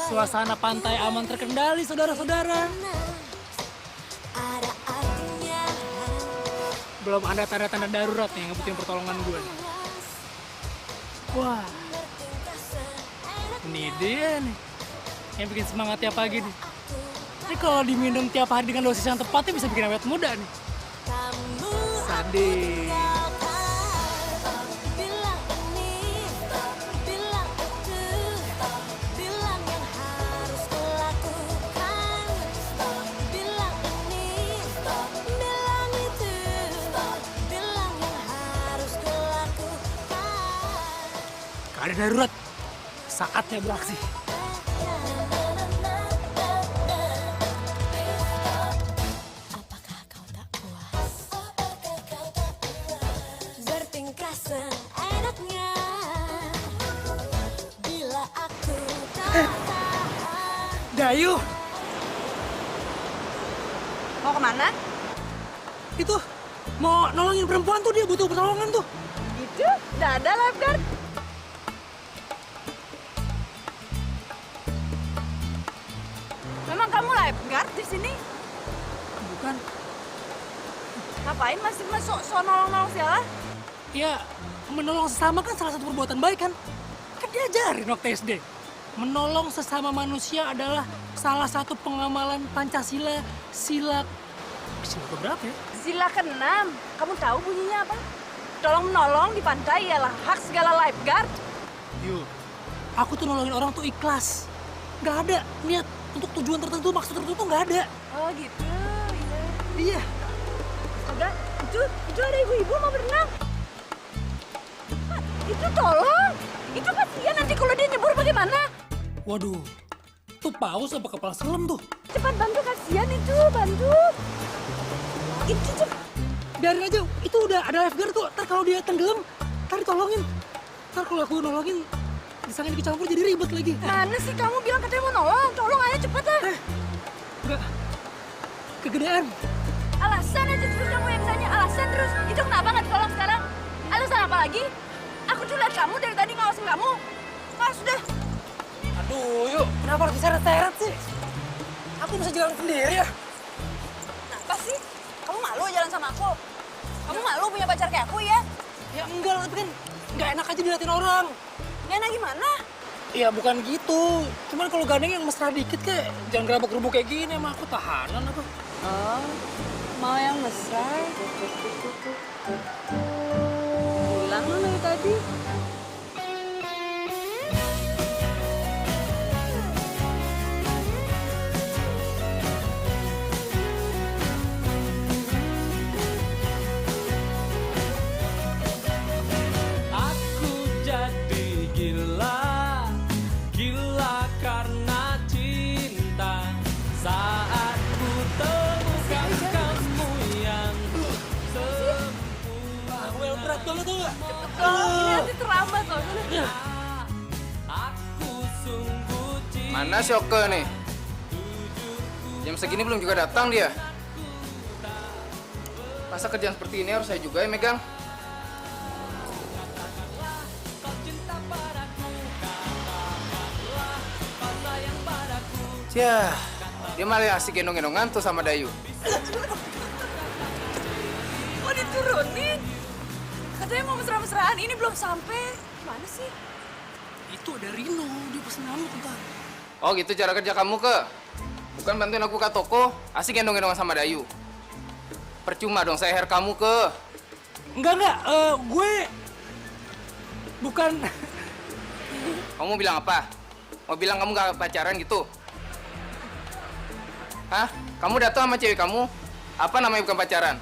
Suasana pantai aman terkendali, saudara-saudara. Belum ada tanda-tanda darurat nih yang ngebutin pertolongan gue. Wah, ini dia nih yang bikin semangat tiap pagi nih. Ini kalau diminum tiap hari dengan dosis yang tepatnya bisa bikin awet muda nih. Sadis. Keadaan darurat, saatnya beraksi. Apakah kau tak puas? Bertingkah seenaknya bila aku tak Dayu, Mau kemana? itu mau nolongin perempuan tuh, dia butuh pertolongan tuh. Gitu? Udah ada lifeguard? Memang kamu lifeguard di sini? Bukan, Ngapain masih masuk so nolong-nolong segala? ya menolong sesama kan salah satu perbuatan baik kan? Kan diajarin waktu SD. Menolong sesama manusia adalah salah satu pengamalan Pancasila sila berapa ya? Sila ke-6. Kamu tahu bunyinya apa? Tolong menolong di pantai ialah hak segala lifeguard. Yuk, aku tuh nolongin orang tuh ikhlas. Nggak ada niat untuk tujuan tertentu, maksud tertentu nggak ada. Oh gitu, Iya. Ada, itu ada ibu-ibu mau berenang. Ah, itu tolong. Itu kasihan nanti kalau dia nyebur bagaimana? Waduh, tuh paus apa kepala selam tuh? Cepat bantu, kasihan itu, bantu. Itu cepat. Biarin aja, itu udah ada lifeguard tuh. Ntar kalau dia tenggelam, ntar ditolongin. Ntar kalau aku nolongin, disangka dicampur jadi ribet lagi. Mana sih kamu bilang katanya mau nolong? Tolong aja cepet ah. Enggak, kegedean. Alasan aja terus kamu yang tanya, alasan terus. Itu kenapa nggak ditolong sekarang? Alasan apa lagi? Aku tuh lihat kamu dari tadi ngawasin kamu. Ah sudah. Aduh, yuk. Kenapa harus diseret-seret sih? Aku bisa jalan sendiri ya. Kenapa sih? Kamu malu jalan sama aku? Kamu malu punya pacar kayak aku ya? Ya enggak lah, tapi kan nggak enak aja diliatin orang. Nggak enak gimana? Ya bukan gitu. Cuman kalau gandeng yang mesra dikit kayak jangan gerabak-gerubuk kayak gini emang aku tahanan apa. Oh, mau yang mesra? Bilang lu dari tadi. Aku jadi gila, gila karena cinta. Saat ku temukan kamu yang sempurna. Well, berat banget tuh nggak? Ini nanti terlambat loh. Aku sungguh cinta. Mana si Oke nih? Jam segini belum juga datang dia. Masa kerjaan seperti ini harus saya juga yang megang? Yah, dia malah asik gendong-gendongan tuh sama Dayu. Oh diturunin? Katanya mau mesra-mesraan, ini belum sampai. Gimana sih? Itu ada Rino, dia pesen ngamuk ntar. Oh gitu cara kerja kamu ke? Bukan bantuin aku ke toko, asik gendong-gendongan sama Dayu. Percuma dong saya hair kamu ke. Enggak, gue bukan. Kamu bilang apa? Mau bilang kamu gak pacaran gitu? Hah? Kamu datang sama cewek kamu? Apa namanya bukan pacaran?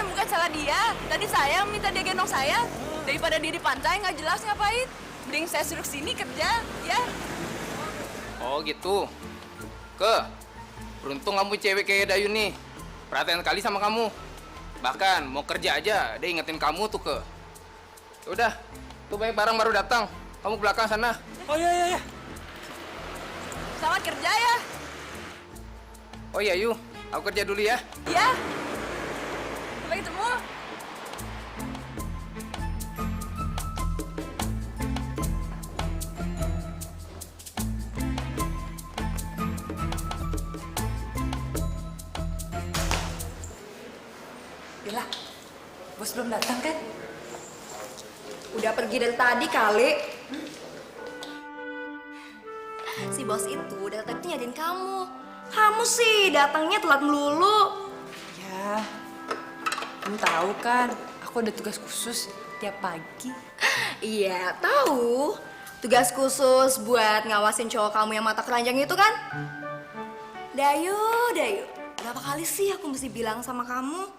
Bukan salah dia. Tadi saya minta dia gendong saya. Daripada dia di pantai nggak jelas ngapain. Mending saya suruh sini kerja, ya. Oh gitu. Ke, beruntung kamu cewek kayak Dayu nih. Perhatian kali sama kamu. Bahkan mau kerja aja, dia ingetin kamu tuh ke. Udah, tuh banyak barang baru datang. Kamu ke belakang sana. Oh iya. Selamat kerja ya. Oh iya, Yu. Aku kerja dulu ya. Ya. Sampai ketemu. Bos belum datang kan? Udah pergi dari tadi kali. Si bos itu udah tadi nyariin kamu. Kamu sih datangnya telat melulu. Ya, kamu tahu kan, aku ada tugas khusus tiap pagi. Iya, tahu. Tugas khusus buat ngawasin cowok kamu yang mata keranjang itu kan? Dayu, Dayu. Berapa kali sih aku mesti bilang sama kamu?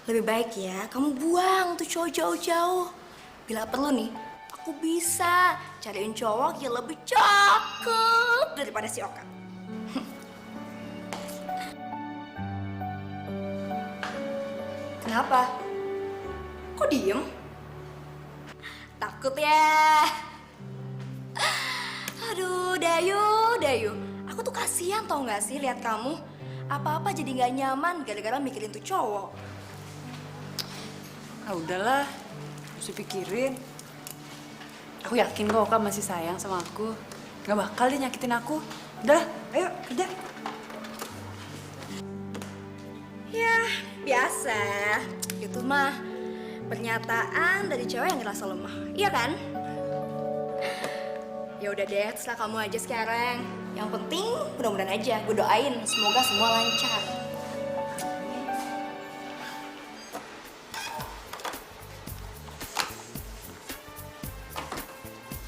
Lebih baik ya, kamu buang tuh cowok jauh-jauh. Bila perlu nih, aku bisa cariin cowok yang lebih cakep daripada si Oka. Kenapa? Kok diem? Takut ya? Aduh, Dayu, Dayu. Aku tuh kasihan tau gak sih lihat kamu. Apa-apa jadi gak nyaman gara-gara mikirin tuh cowok. Ah udahlah, mesti pikirin. Aku yakin kok Oka masih sayang sama aku. Gak bakal dia nyakitin aku. Udah, ayo kerja. Ya, biasa. Itu mah pernyataan dari cewek yang ngerasa lemah. Iya kan? Ya udah deh, terserah kamu aja sekarang. Yang penting mudah-mudahan aja, gue doain semoga semua lancar.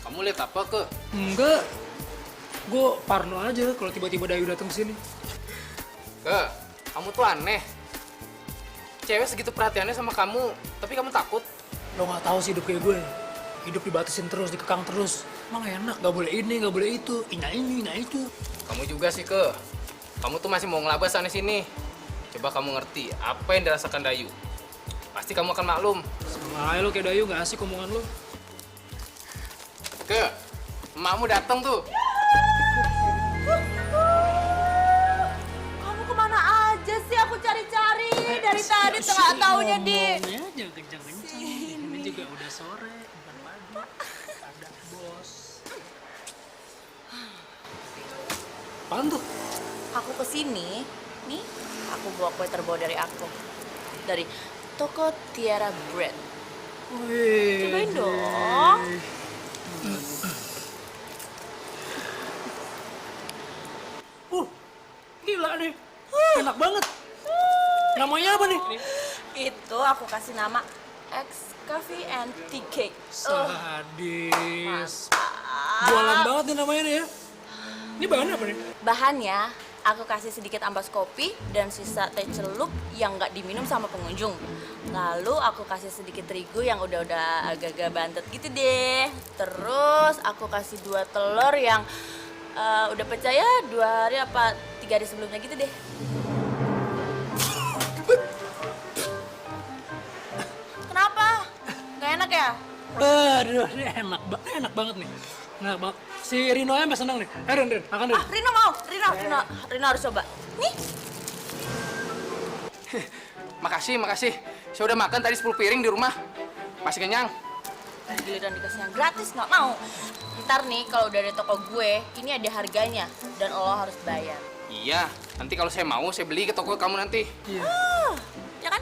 Kamu lihat apa ke? Enggak. Gue parno aja kalau tiba-tiba Dayu datang ke sini. Ke, kamu tuh aneh. Cewek segitu perhatiannya sama kamu, tapi kamu takut. Lo nggak tahu sih hidup kayak gue. Hidup dibatasin terus, dikekang terus. Emang enak, nggak boleh ini, nggak boleh itu. Ina ini, ina itu. Kamu juga sih, ke. Kamu tuh masih mau ngelabas sana sini. Coba kamu ngerti apa yang dirasakan Dayu. Pasti kamu akan maklum. Sama aja lo kayak Dayu, nggak asik omongan lo. Ke, emakmu datang tuh. Kamu kemana aja sih? Aku cari-cari dari tadi tengah taunya di. Ngomongnya jangan kencang-kencang. Ini juga udah sore, bukan pagi. Ada bos. Apaan tuh? Aku kesini, nih aku bawa kue terbawa dari aku. Dari toko Tiara Bread. Wih. Cobain dong. Gila nih. Enak banget. Namanya apa nih? Itu aku kasih nama X Coffee and Tea Cake. Sadis. Jualan banget nih namanya nih ya. Ini bahannya apa nih? Bahannya aku kasih sedikit ampas kopi dan sisa teh celup yang nggak diminum sama pengunjung. Lalu aku kasih sedikit terigu yang udah agak-agak bantet gitu deh. Terus aku kasih 2 telur yang udah pecah ya 2 hari apa 3 hari sebelumnya gitu deh. Kenapa? Gak enak ya? Aduh, ini enak banget nih. Enak banget. Si Rino yang seneng nih. Ren, makan Ren. Rino mau, Rino harus coba. Nih. Makasih. Saya udah makan tadi 10 piring di rumah. Masih kenyang. Giliran dikasih yang gratis nggak mau. Ntar nih kalau udah ada toko gue, ini ada harganya dan lo harus bayar. Iya, nanti kalau saya mau, saya beli ke toko kamu nanti. Iya. Ya kan?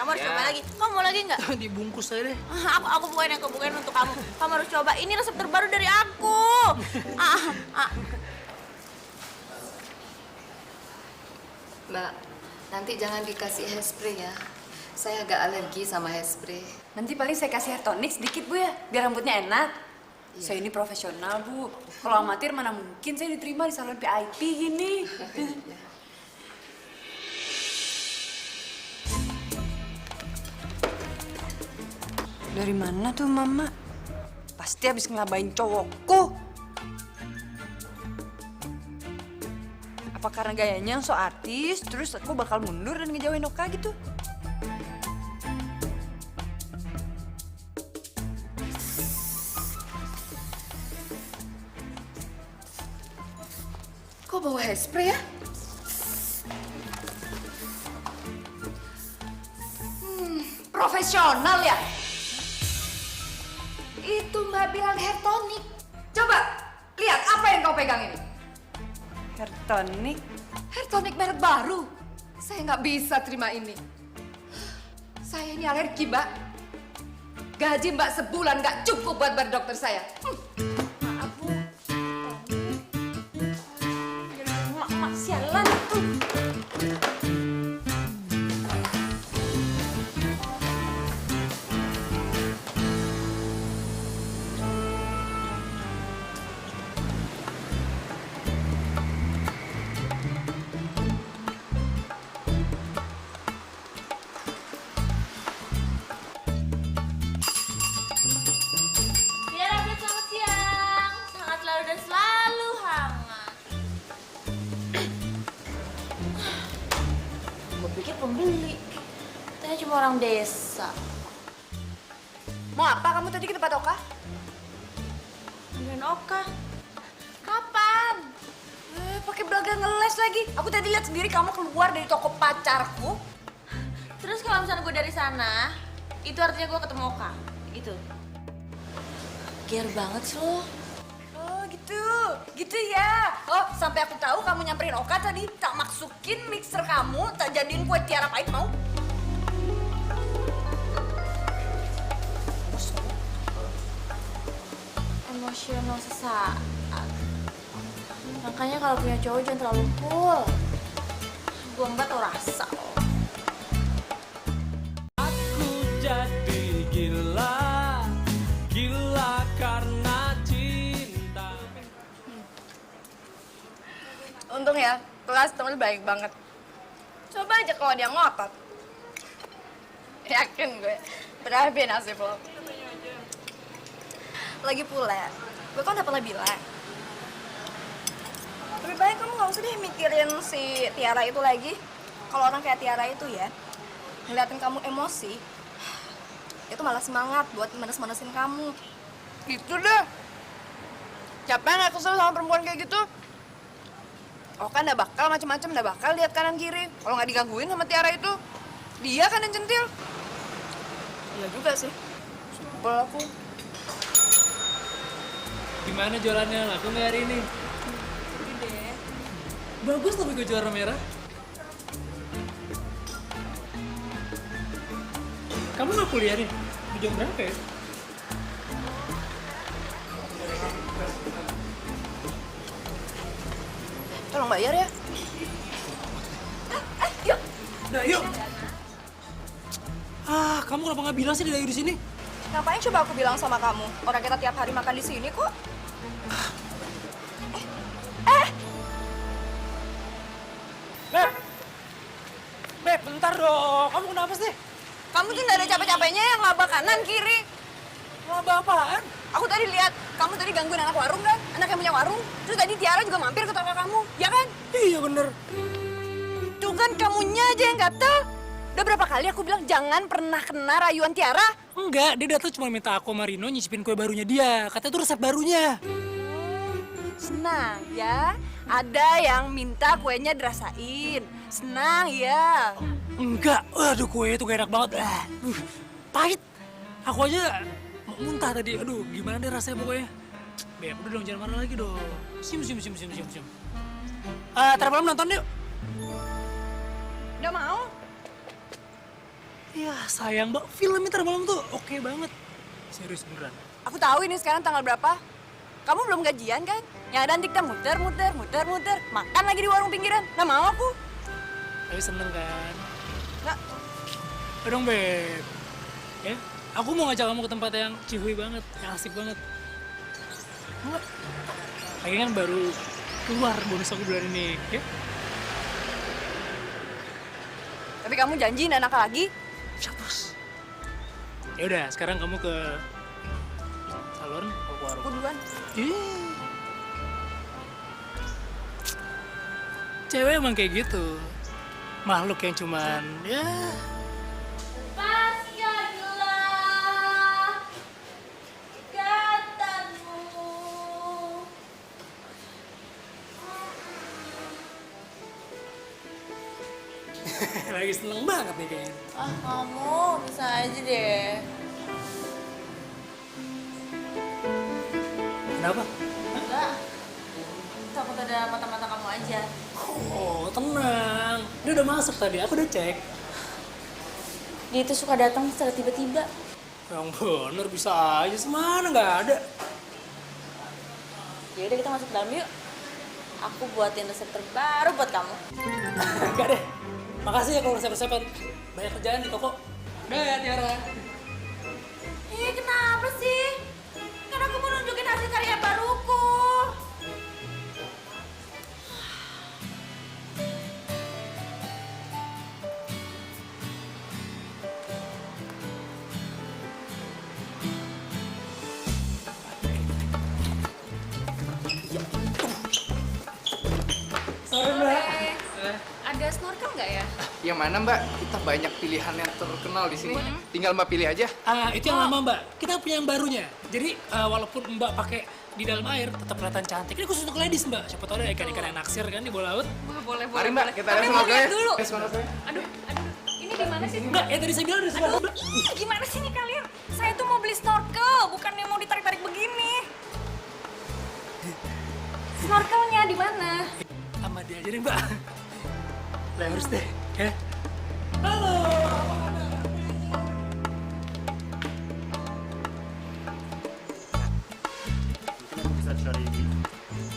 Kamu harus Ya. coba lagi. Kamu mau lagi nggak? Dibungkus aja deh. Aku bukain untuk kamu. Kamu harus coba. Ini resep terbaru dari aku. Mbak, nanti jangan dikasih hairspray ya. Saya agak alergi sama hairspray. Nanti paling saya kasih hair tonic sedikit Bu ya, biar rambutnya enak. Saya ini profesional Bu. Kalau amatir mana mungkin saya diterima di salon VIP gini. Dari mana tuh Mama? Pasti habis ngelabain cowokku. Apa karena gayanya yang so artis, terus aku bakal mundur dan ngejauhin Oka gitu? Kok bawa hairspray ya? Profesional ya? Itu Mbak bilang hair tonic. Coba lihat apa yang kau pegang ini. Hair tonic? Hair tonic merek baru. Saya nggak bisa terima ini. Saya ini alergi, Mbak. Gaji Mbak sebulan nggak cukup buat bayar dokter saya. Maaf, Bu. Mak, sialan tuh. Biar update selamat siang. Sangat selalu dan selalu hangat. Gue pikir pembeli. Ternyata cuma orang desa. Mau apa kamu tadi ke tempat Oka? Dan Oka. Kapan? Pakai belaga ngeles lagi. Aku tadi lihat sendiri kamu keluar dari toko pacarku. Terus kalau misalnya gue dari sana, itu artinya gue ketemu Oka. Gitu. Gear banget sih lo. Oh gitu ya. Oh sampai aku tahu kamu nyamperin Oka tadi, tak masukin mixer kamu, tak jadiin kue tiara pahit mau. Emosional sesaat. Makanya kalau punya cowok jangan terlalu cool. Gue mbak tau rasa loh. Aku jadi gila, gila karena cinta. Untung ya, kelas temen baik banget. Coba aja kalau dia ngotot. Yakin gue, berabe nasib lo. Lagi pula, gue kan udah pernah bilang. Lebih baik kamu gak usah deh mikirin si Tiara itu lagi. Kalau orang kayak Tiara itu ya, ngeliatin kamu emosi, itu malah semangat buat manes-manesin kamu. Gitu deh. Siapa yang gak kesel sama perempuan kayak gitu? Oh kan udah bakal macem-macem, udah bakal lihat kanan kiri. Kalau nggak digangguin sama Tiara itu, dia kan yang centil. Iya juga sih. Sebel aku. Gimana jualannya? Laku nggak hari ini? Bagus tapi gue warna merah. Kamu nggak kuliah nih? Jam berapa ya? Tolong bayar ya. Yuk. Nah, yuk. Kamu kenapa nggak bilang sih di sini? Ngapain coba aku bilang sama kamu? Orang kita tiap hari makan di sini kok. Beb, bentar dong. Kamu kenapa sih? Kamu tuh nggak ada capek-capeknya yang ngelabak kanan kiri. Ngelabak apaan? Aku tadi lihat kamu tadi gangguin anak warung kan? Anak yang punya warung. Terus tadi Tiara juga mampir ke toko kamu, ya kan? Iya bener. Tuh kan kamunya aja yang gatel. Udah berapa kali aku bilang jangan pernah kena rayuan Tiara. Enggak, dia datang cuma minta aku sama Rino nyicipin kue barunya dia. Katanya itu resep barunya. Senang ya, ada yang minta kuenya dirasain. Senang ya. Enggak, aduh kue itu gak enak banget. Pahit. Aku aja mau muntah tadi. Aduh, gimana deh rasanya pokoknya. Beb, udah dong, jangan marah lagi dong. Sim. Ntar malam nonton yuk. Udah mau? Ya sayang banget, filmnya ntar malam tuh oke banget. Serius beneran. Aku tahu ini sekarang tanggal berapa. Kamu belum gajian kan? Yang ada nanti kita muter. Makan lagi di warung pinggiran. Nggak mau aku. Tapi seneng kan? Nggak. Udah dong, Beb. Ya, aku mau ngajak kamu ke tempat yang cihuy banget, yang asik banget. Enggak. Kayaknya kan baru keluar bonus aku bulan ini, ya? Tapi kamu janji nggak nakal lagi. Siapus. Ya udah, sekarang kamu ke salon, aku ke warung. Aku duluan. Ih. Cewek emang kayak gitu. Makhluk yang cuman, ya... Lepaskanlah ikatanmu. Lagi seneng banget nih kayaknya. Kamu bisa aja deh. Kenapa? Enggak. Takut ada mata-mata kamu aja. Oh, tenang. Dia udah masuk tadi, aku udah cek. Dia itu suka datang secara tiba-tiba. Yang bener bisa aja, semana nggak ada. Ya udah kita masuk ke dalam yuk. Aku buatin resep terbaru buat kamu. Enggak deh. Makasih ya kalau resep-resepan. Banyak kerjaan di toko. Udah ya, Tiara. Ih, kenapa sih? Kan aku mau nunjukin hasil karya baruku. Ada snorkel nggak ya? Yang mana Mbak? Kita banyak pilihan yang terkenal di sini. Tinggal Mbak pilih aja. Itu yang lama Mbak. Kita punya yang barunya. Jadi walaupun Mbak pakai di dalam air tetap kelihatan cantik. Ini khusus untuk ladies Mbak. Siapa tahu ada ikan-ikan yang naksir kan di bawah laut. Boleh, Mari Mbak, kita lihat Tapi mau snorkelnya. lihat dulu. Lihat snorkelnya. Aduh, ini di mana sih? Mbak, yang tadi saya bilang dari sebelah Mbak. Ih, gimana sih nih kalian? Saya tuh mau beli snorkel, bukannya mau ditarik-tarik begini. Snorkelnya di mana? Sama dia aja deh Mbak. Lah harus deh. Ya. Halo.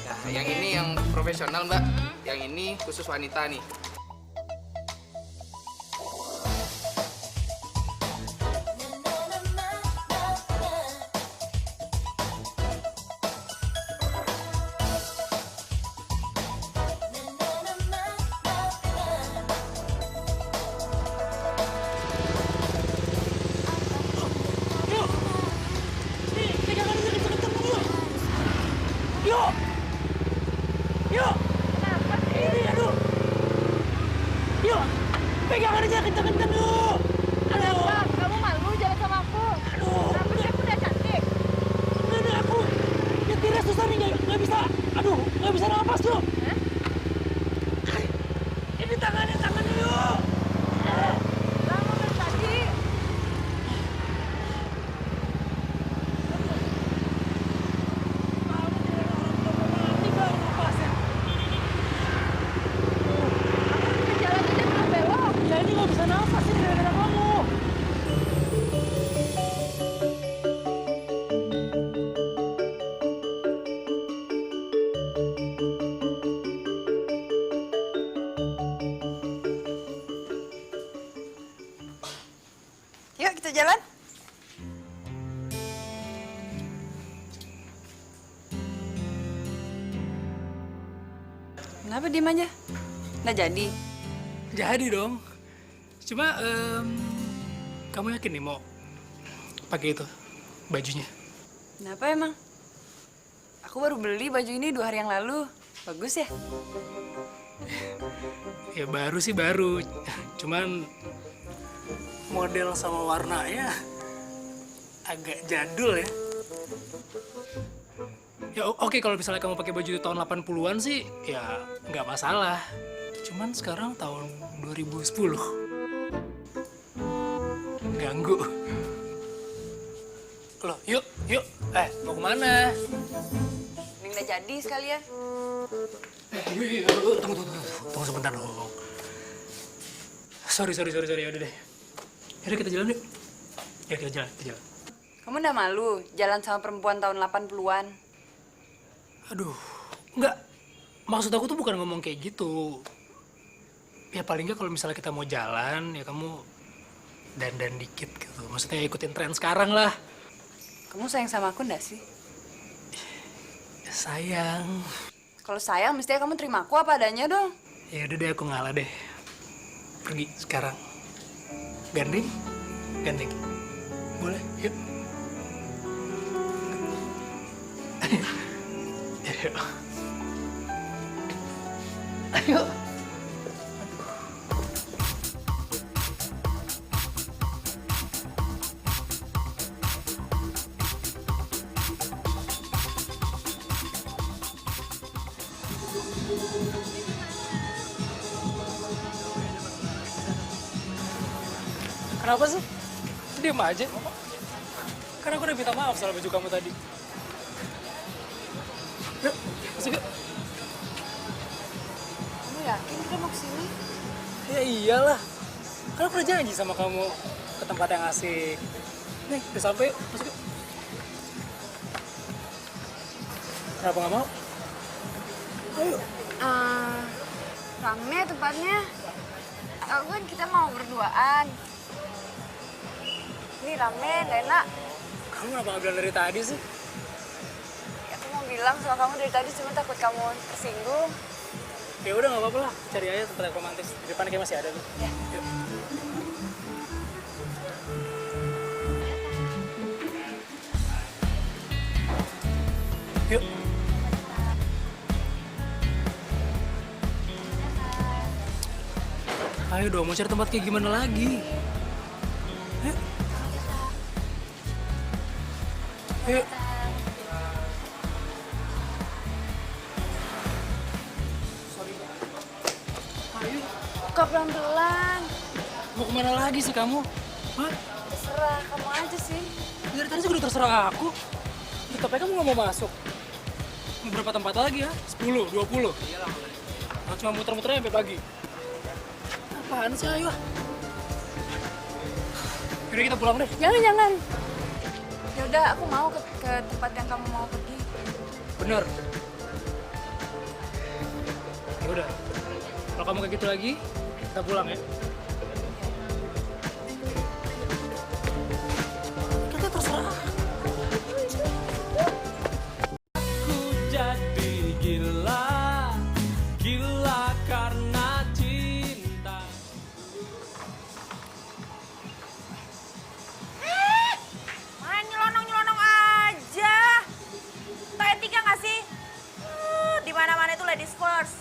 Nah, yang ini yang profesional Mbak. Yang ini khusus wanita nih. Yuk! Yuk! Kenapa sih? Ini, aduh! Yuk! Pegangan aja kenceng-kenceng yuk! Aduh! Kamu malu jalan sama aku? Aduh! Kenapa sih aku udah cantik? Ini aku nyetirnya susah nih, nggak bisa. Aduh, nggak bisa napas yuk! Ini tangannya yuk! Lama dari tadi. Ini baru napasnya. Jalan aja belum belok. Ya ini nggak bisa napas ini gara-gara kamu. Yuk kita jalan. Kenapa diem aja? Nggak jadi? Jadi dong. Cuma kamu yakin nih mau pakai itu bajunya? Kenapa emang? Aku baru beli baju ini 2 hari yang lalu. Bagus ya? Ya baru sih baru. Cuman model sama warnanya agak jadul ya. Ya oke kalau misalnya kamu pakai baju tahun 80-an sih ya nggak masalah. Cuman sekarang tahun 2010. Ganggu. Loh, yuk. Mau kemana? Ini nggak jadi sekalian. Tunggu sebentar dong. Sorry. Yaudah deh. Yaudah kita jalan yuk. Ya kita jalan. Kamu udah malu jalan sama perempuan tahun 80-an? Aduh, enggak. Maksud aku tuh bukan ngomong kayak gitu. Ya paling nggak kalau misalnya kita mau jalan, ya kamu dandan dikit gitu. Maksudnya ikutin tren sekarang lah. Kamu sayang sama aku nggak sih? Ya, sayang. Kalau sayang, mestinya kamu terima aku apa adanya dong. Ya udah deh, aku ngalah deh. Pergi sekarang. Gandeng? Boleh, yuk. Yuk. Ayo. Kenapa sih? Diam aja. Karena aku udah minta maaf soal baju kamu tadi. Yuk, masuk yuk. Kamu yakin kita mau kesini? Ya iyalah. Kan aku udah janji sama kamu. ke tempat yang asik. Nih, udah sampai, masuk yuk. Kenapa nggak mau? Ayo. Rame tempatnya. Aku kan kita mau berduaan. Ini rame, gak enak. Kamu kenapa nggak bilang dari tadi sih? Aku mau bilang sama kamu dari tadi, cuma takut kamu tersinggung. Ya udah nggak apa-apa lah, cari aja tempat yang romantis. Di depan kayak masih ada tuh. Ya. Yuk. Yuk. Ayo dong, mau cari tempat kayak gimana lagi? Yuk. Yuk. Ayo. Kok pelan-pelan? Mau kemana lagi sih kamu? Hah? Terserah, kamu aja sih. Dari tadi juga udah terserah aku. Tapi kamu nggak mau masuk. Mau berapa tempat lagi ya? 10, 20? Nah, cuma muter-muternya sampai pagi. Apaan sih, ayo. Yaudah kita pulang deh. Jangan. Ya udah, aku mau ke tempat yang kamu mau pergi. Bener. Ya udah. Kalau kamu kayak gitu lagi, kita pulang ya. Kita terserah. Ku jadi gila, gila karena cinta. Main nyelonong-nyelonong aja. Tahu etika nggak sih? Di mana-mana itu ladies first.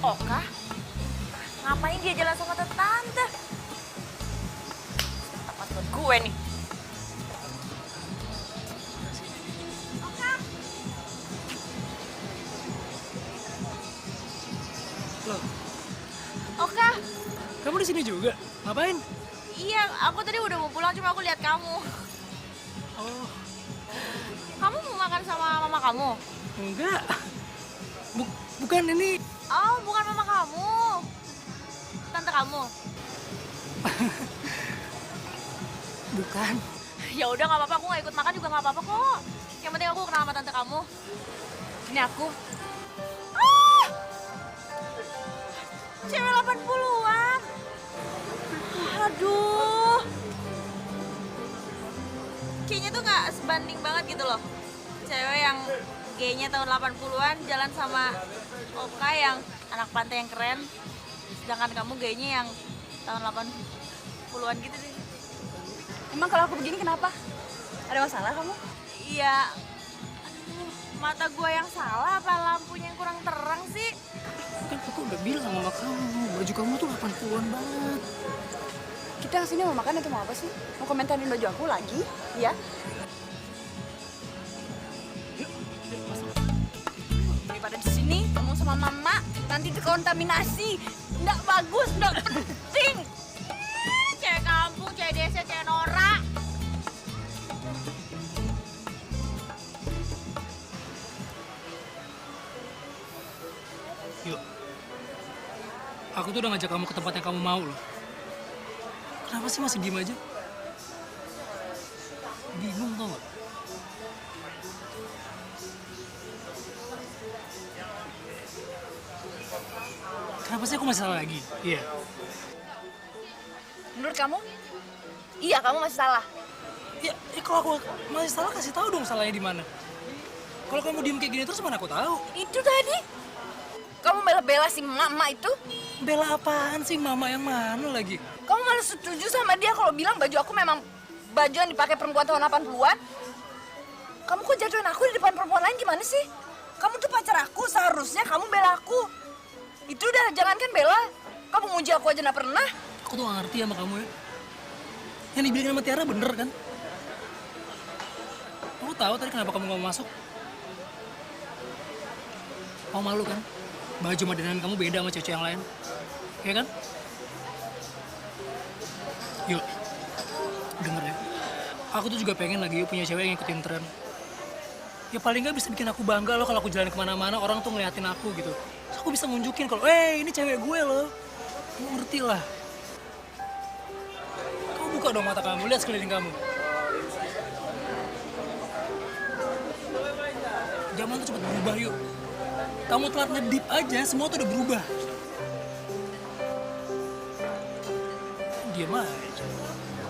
Oka? Ngapain dia jalan sama tante? Tepat buat gue nih. Loh, Oka? kamu di sini juga? Ngapain? Iya, aku tadi udah mau pulang, cuma aku lihat kamu. Oh, Kamu mau makan sama mama kamu? enggak. Bukan ini. Oh, bukan mama kamu. Tante kamu. Bukan. Ya udah nggak apa-apa, aku nggak ikut makan juga nggak apa-apa kok. Yang penting aku kenal sama tante kamu. Ini aku. Ah! Cewek 80-an. Aduh. Kayaknya tuh nggak sebanding banget gitu loh. Cewek yang gaynya tahun 80-an jalan sama Oka yang anak pantai yang keren. Sedangkan kamu gayanya yang tahun 80-an gitu deh. Emang kalau aku begini kenapa? Ada masalah kamu? Iya. Aduh, mata gua yang salah apa lampunya yang kurang terang sih? Kan aku udah bilang sama kamu, baju kamu tuh 80-an banget. Kita kesini mau makan atau mau apa sih? Mau komentarin baju aku lagi? Ya? Daripada di sini ngomong sama mama, nanti terkontaminasi. Nggak bagus, nggak penting. Cewek kampung, cewek desa, cewek norak. Yuk. Aku tuh udah ngajak kamu ke tempat yang kamu mau loh. Kenapa sih masih diem aja? Bingung tau gak? Kenapa sih aku masih salah lagi? Iya. Menurut kamu? Iya, kamu masih salah. Ya, kalau aku masih salah kasih tahu dong salahnya di mana. Kalau kamu diem kayak gini terus mana aku tahu? Itu tadi. Kamu bela-bela si mama itu. Bela apaan sih mama yang mana lagi? Kamu malah setuju sama dia kalau bilang baju aku memang baju yang dipakai perempuan tahun 80-an. Kamu kok jatuhin aku di depan perempuan lain gimana sih? Kamu tuh pacar aku, seharusnya kamu bela aku. Itu udah, jangankan bela. Kamu muji aku aja nggak pernah. Aku tuh gak ngerti sama kamu ya. Yang dibilangin sama Tiara bener kan? Aku tahu tadi kenapa kamu gak mau masuk. Kamu malu kan? Baju modelan kamu beda sama cewek yang lain. Iya kan? Yuk, denger ya. Aku tuh juga pengen lagi punya cewek yang ngikutin tren. Ya paling nggak bisa bikin aku bangga loh kalau aku jalan kemana-mana orang tuh ngeliatin aku gitu. Terus aku bisa nunjukin kalau, ini cewek gue loh. Kamu ngerti lah. Kamu buka dong mata kamu, lihat sekeliling kamu. Zaman tuh cepet berubah yuk. Kamu telat ngedip aja, semua tuh udah berubah. Diam aja.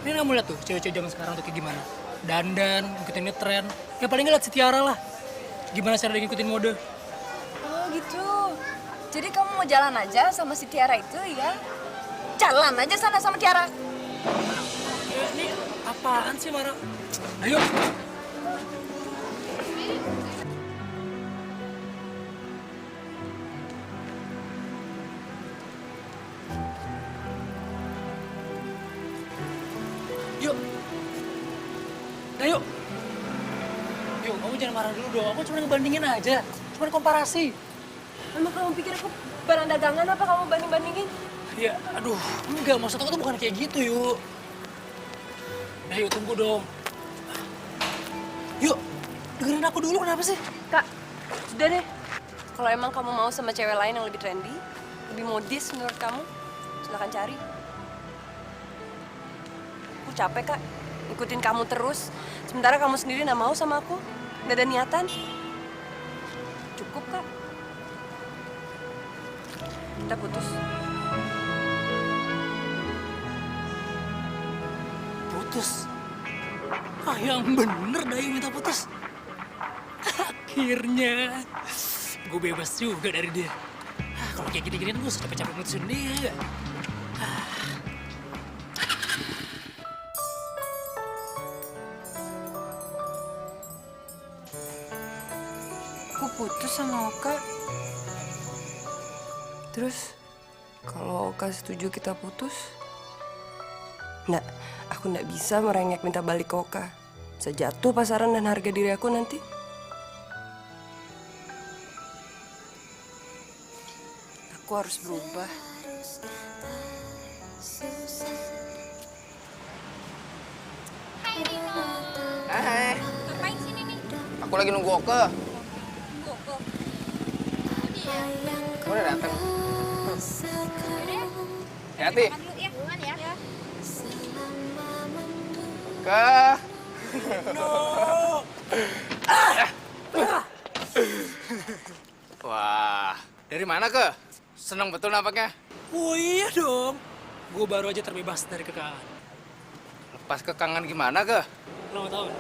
Ini kamu lihat tuh, cewek-cewek zaman sekarang tuh kayak gimana. Dandan, ngikutin tren. Ya paling nggak lihat si Tiara lah. Gimana cara dia ngikutin mode. Oh gitu. Jadi kamu mau jalan aja sama si Tiara itu ya? Jalan aja sana sama Tiara. Ya, ini apaan sih Mara? Ayo. Yuk. Nah, yuk. Yuk, kamu jangan marah dulu dong. Aku cuma ngebandingin aja. Cuma komparasi. Emang kamu pikir aku barang dagangan apa kamu banding-bandingin? Ya, aduh. Enggak, maksud aku tuh bukan kayak gitu, yuk. Nah, yuk tunggu dong. Yuk, dengerin aku dulu kenapa sih? Kak, sudah deh. Kalau emang kamu mau sama cewek lain yang lebih trendy, lebih modis menurut kamu, silakan cari. Aku capek, Kak. Ikutin kamu terus. Sementara kamu sendiri nggak mau sama aku. Nggak ada niatan. Cukup, Kak. Kita putus. Putus? Ah, yang bener Dayu minta putus. Akhirnya gue bebas juga dari dia. Kalau kayak gini-gini gue sudah capek-capek mutusin dia. Aku putus sama Oka. Terus, kalau Oka setuju kita putus, aku nggak bisa merengek minta balik ke Oka. Bisa jatuh pasaran dan harga diri aku nanti. Aku harus berubah. Hai. Ngapain sini nih? Aku lagi nunggu Oke. Kok dia? Kamu udah datang. Hati. Dulu ya, duluan ya. Ke. Wah, dari mana ke? Seneng betul nampaknya. Oh iya dong. Gue baru aja terbebas dari kekangan. Lepas kekangan gimana ke? Lo mau tau gak?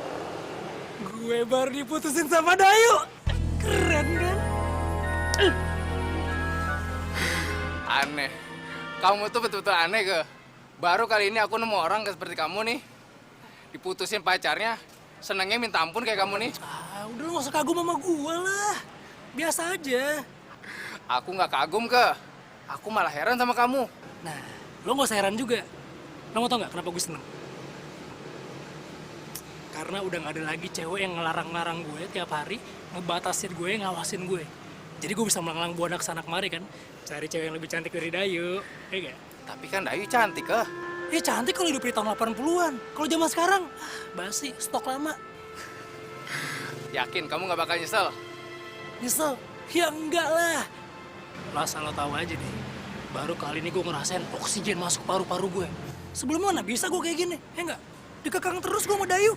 Gue baru diputusin sama Dayu. Keren kan? Aneh. Kamu tuh betul-betul aneh ke. Baru kali ini aku nemu orang seperti kamu nih. Diputusin pacarnya, senengnya minta ampun kayak kamu nih. Ah, udah lo gak usah kagum sama gue lah. Biasa aja. Aku nggak kagum ke. Aku malah heran sama kamu. Nah, lo gak usah heran juga. Lo mau tau gak kenapa gue seneng? Karena udah gak ada lagi cewek yang ngelarang-larang gue tiap hari, ngebatasin gue, ngawasin gue. Jadi gue bisa melanglang buana kesana kemari kan, cari cewek yang lebih cantik dari Dayu, ya gak? Tapi kan Dayu cantik ke. Ya cantik kalau hidup di tahun 80-an. Kalau zaman sekarang, basi, stok lama. Yakin kamu nggak bakal nyesel? Nyesel? Ya enggak lah. Lo asal lo tahu aja deh, baru kali ini gue ngerasain oksigen masuk paru-paru gue. Sebelumnya mana bisa gue kayak gini, ya enggak? Dikekang terus gue sama Dayu.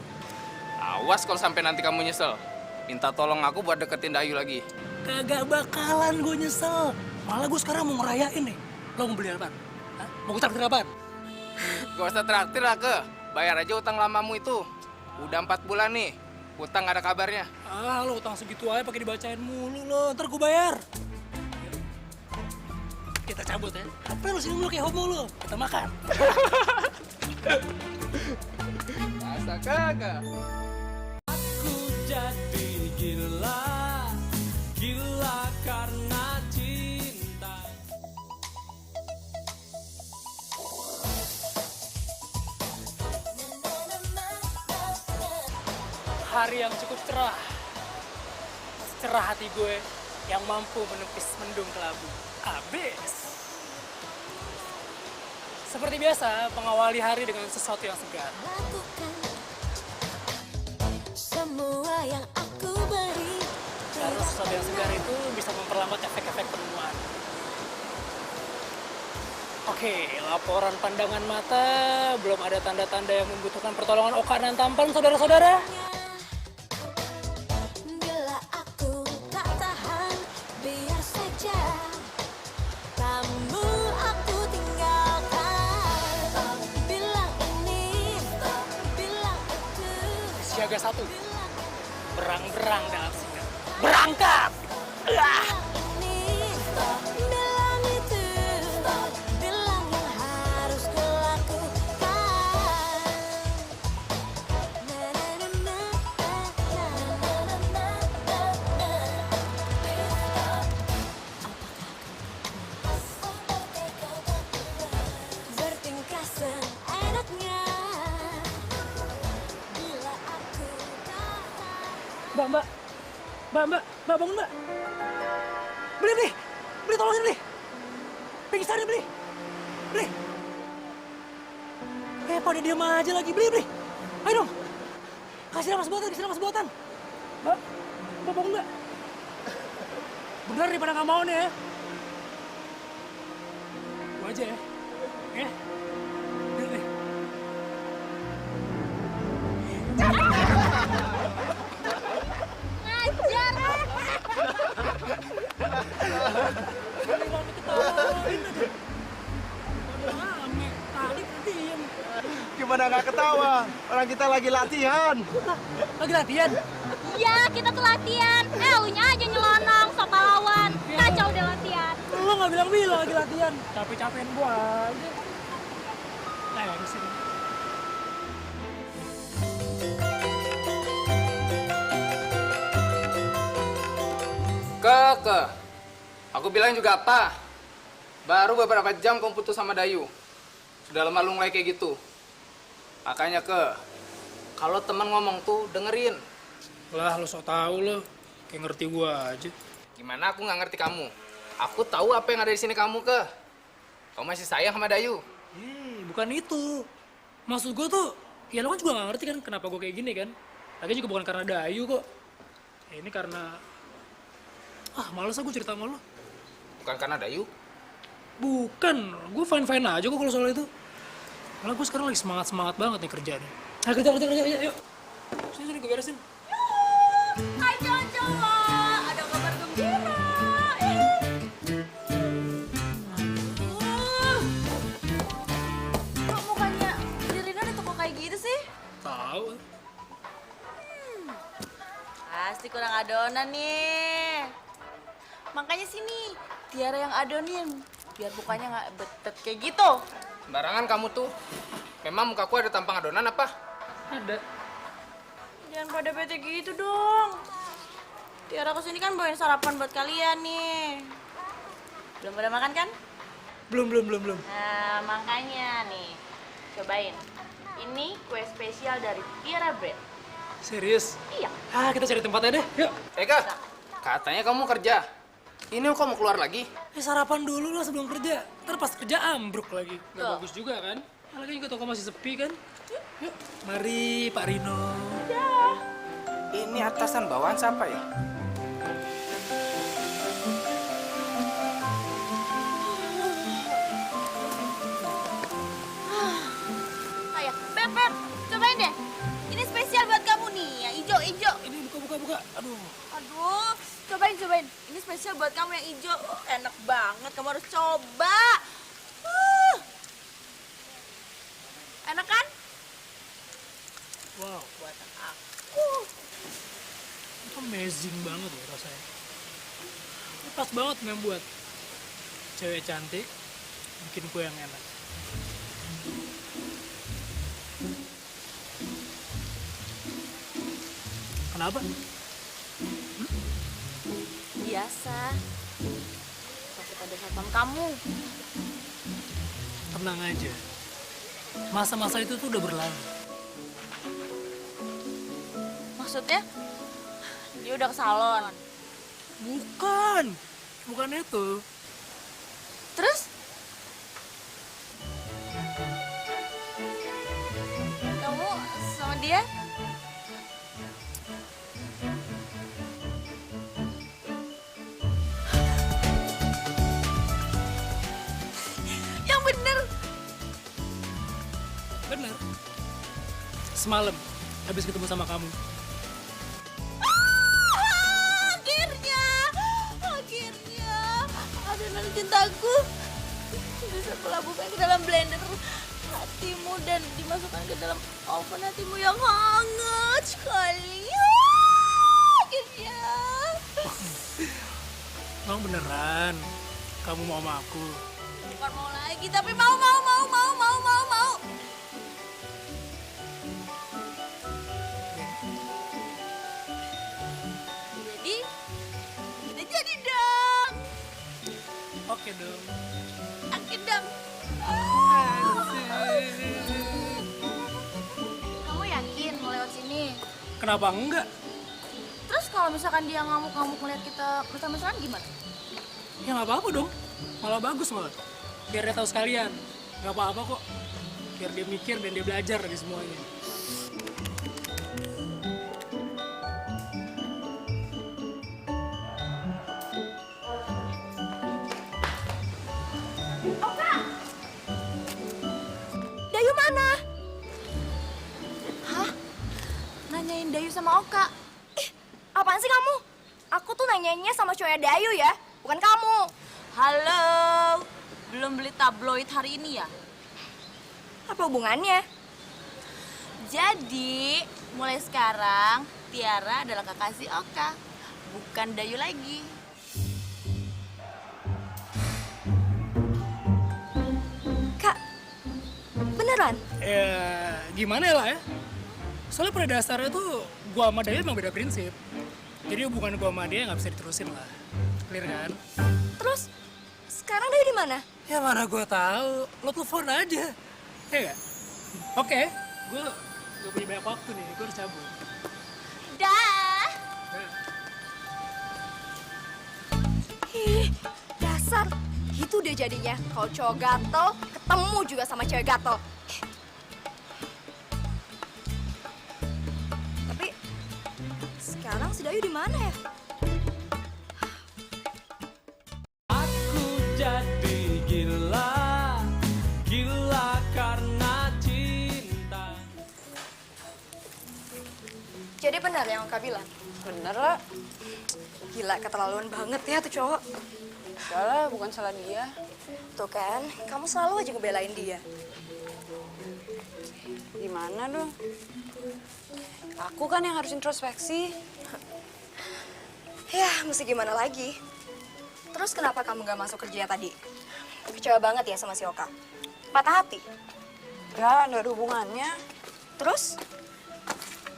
Awas kalau sampai nanti kamu nyesel. Minta tolong aku buat deketin Dayu lagi. Kagak bakalan gue nyesel. Malah gue sekarang mau ngerayain nih. Lo mau beli apaan? Hah? Mau traktir apaan? Gak usah traktir lah ke. Bayar aja utang lamamu itu. Udah 4 bulan nih. Utang gak ada kabarnya. Ah, lo utang segitu aja pakai dibacain mulu lo. Ntar gue bayar. Kita cabut ya. Apa lo sini mulu kayak homo lo? Kita makan. Masa kagak? Aku jadi gila, gila karena cinta. Hari yang cukup cerah. Cerah hati gue yang mampu menepis mendung kelabu. Abis. Seperti biasa, mengawali hari dengan sesuatu yang segar. Lakukan semua yang aku beri. sesuatu yang segar itu bisa memperlambat efek-efek penuaan. Oke, laporan pandangan mata, belum ada tanda-tanda yang membutuhkan pertolongan Oka dan Tampan, saudara-saudara. Bila aku tak tahan, biar saja kamu aku tinggalkan. Bilang ini, bilang itu. Siaga 1, berang-berang dalam singa. Berangkat! Ah! Ini, bilang itu, bilang yang harus kulakukan. Na na na na na na na na na. Bertingkah seenaknya bila aku tak Mbak, bangun mbak. Beli, tolongin beli. Pingsan nih beli. Pada diam aja lagi, beli. Ayo dong, kasih nafas buatan. Mbak bangun mbak. Bener nih pada nggak mau nih ya. Gua aja ya. Bener nih. Gimana nggak ketawa? Orang kita lagi latihan. Lagi latihan? Iya, kita tuh latihan. Elunya aja nyelonong, sok pahlawan. Kacau deh latihan. Lo nggak bilang lagi latihan. Capek-capekin gua aja. Nah, di sini. Ke. Aku bilang juga apa? Baru beberapa jam kamu putus sama Dayu. Sudah lama lu mulai kayak gitu. Makanya kalau teman ngomong tuh dengerin. Lah, lo sok tau lo. Kayak ngerti gua aja. Gimana aku nggak ngerti kamu? Aku tahu apa yang ada di sini kamu Kamu masih sayang sama Dayu. Bukan itu. Maksud gua tuh, ya lo kan juga nggak ngerti kan kenapa gua kayak gini kan. Lagi juga bukan karena Dayu kok. Ini karena males aku cerita sama lo. Bukan karena Dayu? Bukan, gue fine-fine aja kok kalau soal itu. Malah gue sekarang lagi semangat banget nih kerja nih. Ayo kerja, yuk. Sini, gue beresin. Hai cowok, ada kabar gembira. Kok mukanya Dirina di toko kayak gitu sih? Tahu. Pasti kurang adonan nih. Makanya sini, Tiara yang adonin. Biar mukanya nggak betet kayak gitu. Sembarangan kamu tuh. Memang mukaku ada tampang adonan apa? Ada. Jangan pada bete gitu dong. Tiara kesini kan bawain sarapan buat kalian nih. Belum pada makan kan? Belum. Nah, makanya nih. Cobain. Ini kue spesial dari Tiara Bread. Serius? Iya. Kita cari tempatnya deh, yuk. Eka, katanya kamu kerja. Ini kok mau keluar lagi? Sarapan dulu lah sebelum kerja. Ntar pas kerja ambruk lagi. Gak Tuh. bagus juga kan? Lagi juga toko masih sepi kan? Yuk. Mari Pak Rino. Ini atasan bawahan siapa ya? Ayo, Beb, cobain deh. Ini spesial buat kamu nih, yang hijau. Ini buka. Aduh. Aduh, cobain. Ini spesial buat kamu yang hijau. Enak banget, kamu harus coba. Enak kan? Wow. Buatan aku. Itu amazing banget ya rasanya. Ini pas banget yang buat. Cewek cantik, bikin kue yang enak. Kenapa? Biasa. Takut ada satpam kamu. Tenang aja. Masa-masa itu tuh udah berlalu. Maksudnya? Dia udah ke salon. Bukan itu. Terus? Kamu sama dia? semalam habis ketemu sama kamu. Akhirnya adonan cintaku bisa kulabuhkan ke dalam blender hatimu dan dimasukkan ke dalam oven hatimu yang hangat sekali. Akhirnya. Emang beneran kamu mau sama aku? Bukan mau lagi, tapi mau. Jadi, kita jadi dong. Oke dong. Akhir dong. Kamu yakin mau lewat sini? Kenapa enggak? Terus kalau misalkan dia ngamuk-ngamuk ngeliat kita bersama-sama gimana? Ya nggak apa-apa dong. Malah bagus malah. Biar dia tahu sekalian. Nggak apa-apa kok. Biar dia mikir dan dia belajar dari semuanya. Dayu mana? Hah? Nanyain Dayu sama Oka. Apaan sih kamu? Aku tuh nanyanya sama cowoknya Dayu ya, bukan kamu. Halo, belum beli tabloid hari ini ya? Apa hubungannya? Jadi, mulai sekarang Tiara adalah kekasih Oka, bukan Dayu lagi. Kak, beneran? Ya gimana ya lah ya. Soalnya pada dasarnya tuh gua sama Dayu emang beda prinsip. Jadi hubungan gua sama dia nggak bisa diterusin lah. Clear kan? Terus, sekarang Dayu di mana? Ya mana gua tahu. Lo telepon aja. Ya nggak? Oke, gua punya banyak waktu nih. Gua harus cabut. Dah. Ih, dasar. Gitu deh jadinya. Kalau cowok gatel, ketemu juga sama cewek gatel. Tapi, sekarang si Dayu di mana ya? Aku jadi gila, gila karena cinta. Jadi benar yang Kak bilang? Bener lah. Gila, keterlaluan banget ya tuh cowok. Enggak lah, bukan salah dia. Tuh kan, kamu selalu aja ngebelain dia. Gimana dong? Aku kan yang harus introspeksi. Ya, mesti gimana lagi? Terus kenapa kamu gak masuk kerja tadi? Kecewa banget ya sama si Oka? Patah hati? Enggak ada hubungannya. Terus?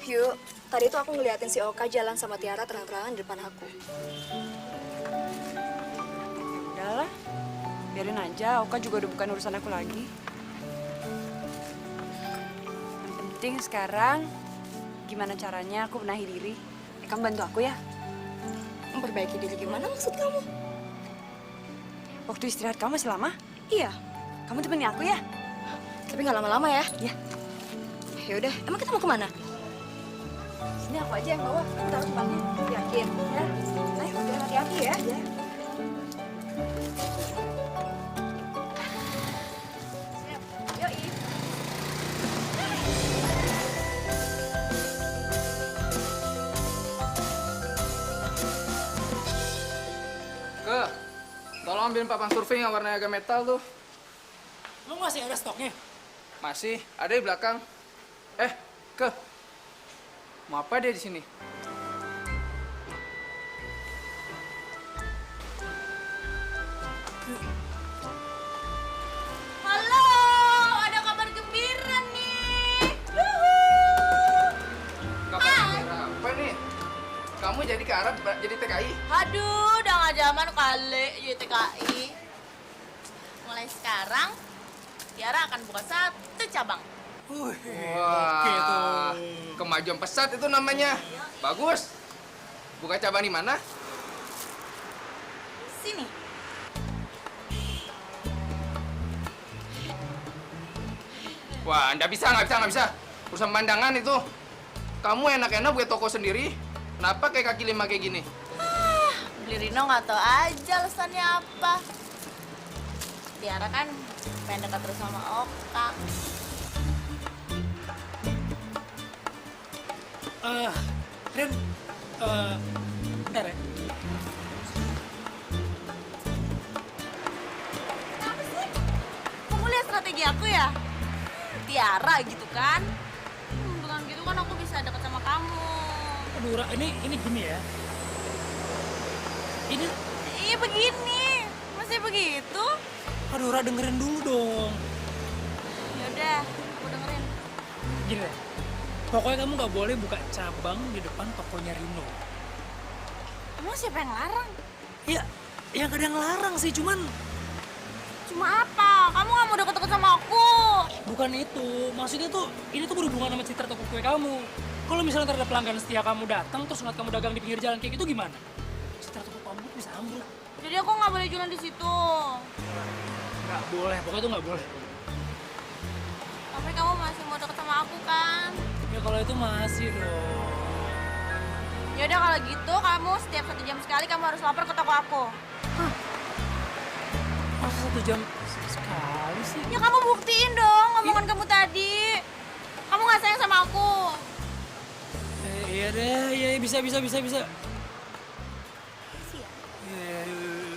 Yuk, tadi tuh aku ngeliatin si Oka jalan sama Tiara terang-terangan di depan aku. Udahlah, biarin aja. Oka juga udah bukan urusan aku lagi. Yang penting sekarang, gimana caranya aku benahi diri. Kamu bantu aku ya. Memperbaiki diri gimana maksud kamu? Waktu istirahat kamu masih lama? Iya, Kamu temenin aku ya. tapi nggak lama-lama ya. Ya, Yaudah, emang kita mau kemana? sini aku aja yang bawa. Aku taruh depannya. Yakin? Ya. Ayo, udah hati-hati ya. Ya. Yoi. Ke, tolong ambilin papan survei yang warnanya agak metal tuh. Lo masih ada stoknya? Masih, ada di belakang. Ke. Mau apa dia di sini? Halo, ada kabar gembira nih. Kabar gembira apa nih? Kamu jadi ke Arab, jadi TKI? Aduh, udah nggak zaman kali YTKI. Mulai sekarang, Tiara akan buka 1 cabang. Oke tuh. Wah, kemajuan pesat itu namanya. Bagus. Buka cabang di mana? Sini. Wah, nggak bisa. Urusan pandangan itu. Kamu enak-enak buat toko sendiri. Kenapa kayak kaki lima kayak gini? Beli Rino nggak tahu aja alasannya apa. Tiara kan pengen dekat terus sama Oka. Ren, bentar ya. Kenapa sih? Kamu lihat strategi aku ya? Tiara gitu kan? Dengan gitu kan aku bisa deket sama kamu. Aduh, Ra, ini gini ya. Ini, Iya begini, masih begitu? aduh Ra, dengerin dulu dong. Yaudah, aku dengerin. Gini deh, pokoknya kamu nggak boleh buka cabang di depan tokonya Rino. Emang siapa yang larang? Ya, yang ada yang larang sih, cuman Cuma apa? Kamu gak mau deket-deket sama aku? bukan itu. Maksudnya tuh, ini tuh berhubungan sama citra toko kue kamu. Kalau misalnya ntar ada pelanggan setia kamu datang, terus ngeliat kamu dagang di pinggir jalan kayak gitu gimana? Citra toko kamu tuh bisa ambruk. Jadi aku gak boleh jualan di situ. Nggak boleh, pokoknya tuh nggak boleh. Tapi kamu masih mau deket sama aku kan? Ya kalau itu masih dong. Yaudah kalau gitu kamu setiap 1 jam sekali kamu harus lapor ke toko aku. Masa 1 jam sekali sih? Ya kamu buktiin dong omongan kamu tadi. Kamu gak sayang sama aku. Iya deh, iya bisa. Iya, iya.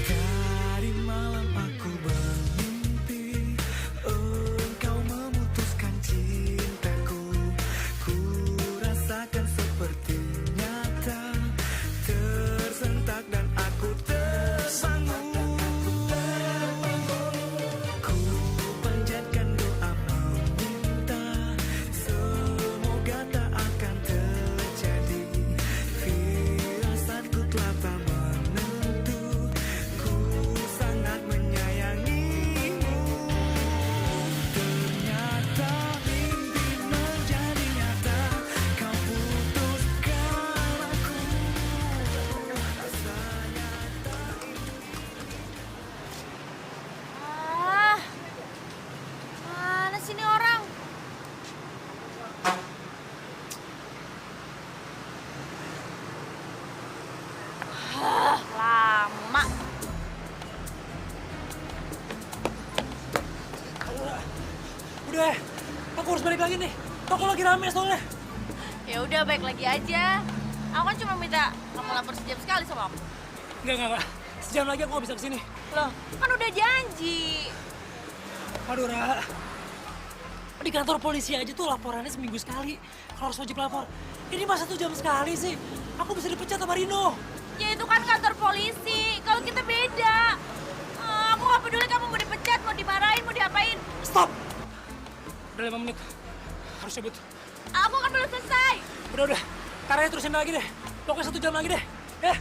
Dari malam aku bermimpi engkau memutuskan cintaku. Ku rasakan seperti nyata, tersentak dan aku terbangun. Ku panjatkan doa meminta, semoga tak akan terjadi. Firasatku telah tak menentu, ku sangat menyayangimu. Ternyata mimpi menjadi nyata, kau putuskan aku. Rasanya Ah, mana sih ini orang? Lama. Udah, aku harus balik lagi nih. Toko lagi rame soalnya. Ya udah baik lagi aja. Aku kan cuma minta kamu lapor sejam sekali sama aku. Enggak. Sejam lagi aku nggak bisa kesini. Loh, kan udah janji. Aduh, Ra. Di kantor polisi aja tuh laporannya seminggu sekali. Kalau harus wajib lapor. Ini masa 1 jam sekali sih. Aku bisa dipecat sama Rino. Ya itu kan kantor polisi. Kalau kita beda. Aku gak peduli kamu mau dipecat, mau dimarahin, mau diapain. Stop! Udah 5 menit. Harus cabut. Aku kan belum selesai. Udah. Karanya terusin lagi deh. Pokoknya 1 jam lagi deh. Ya.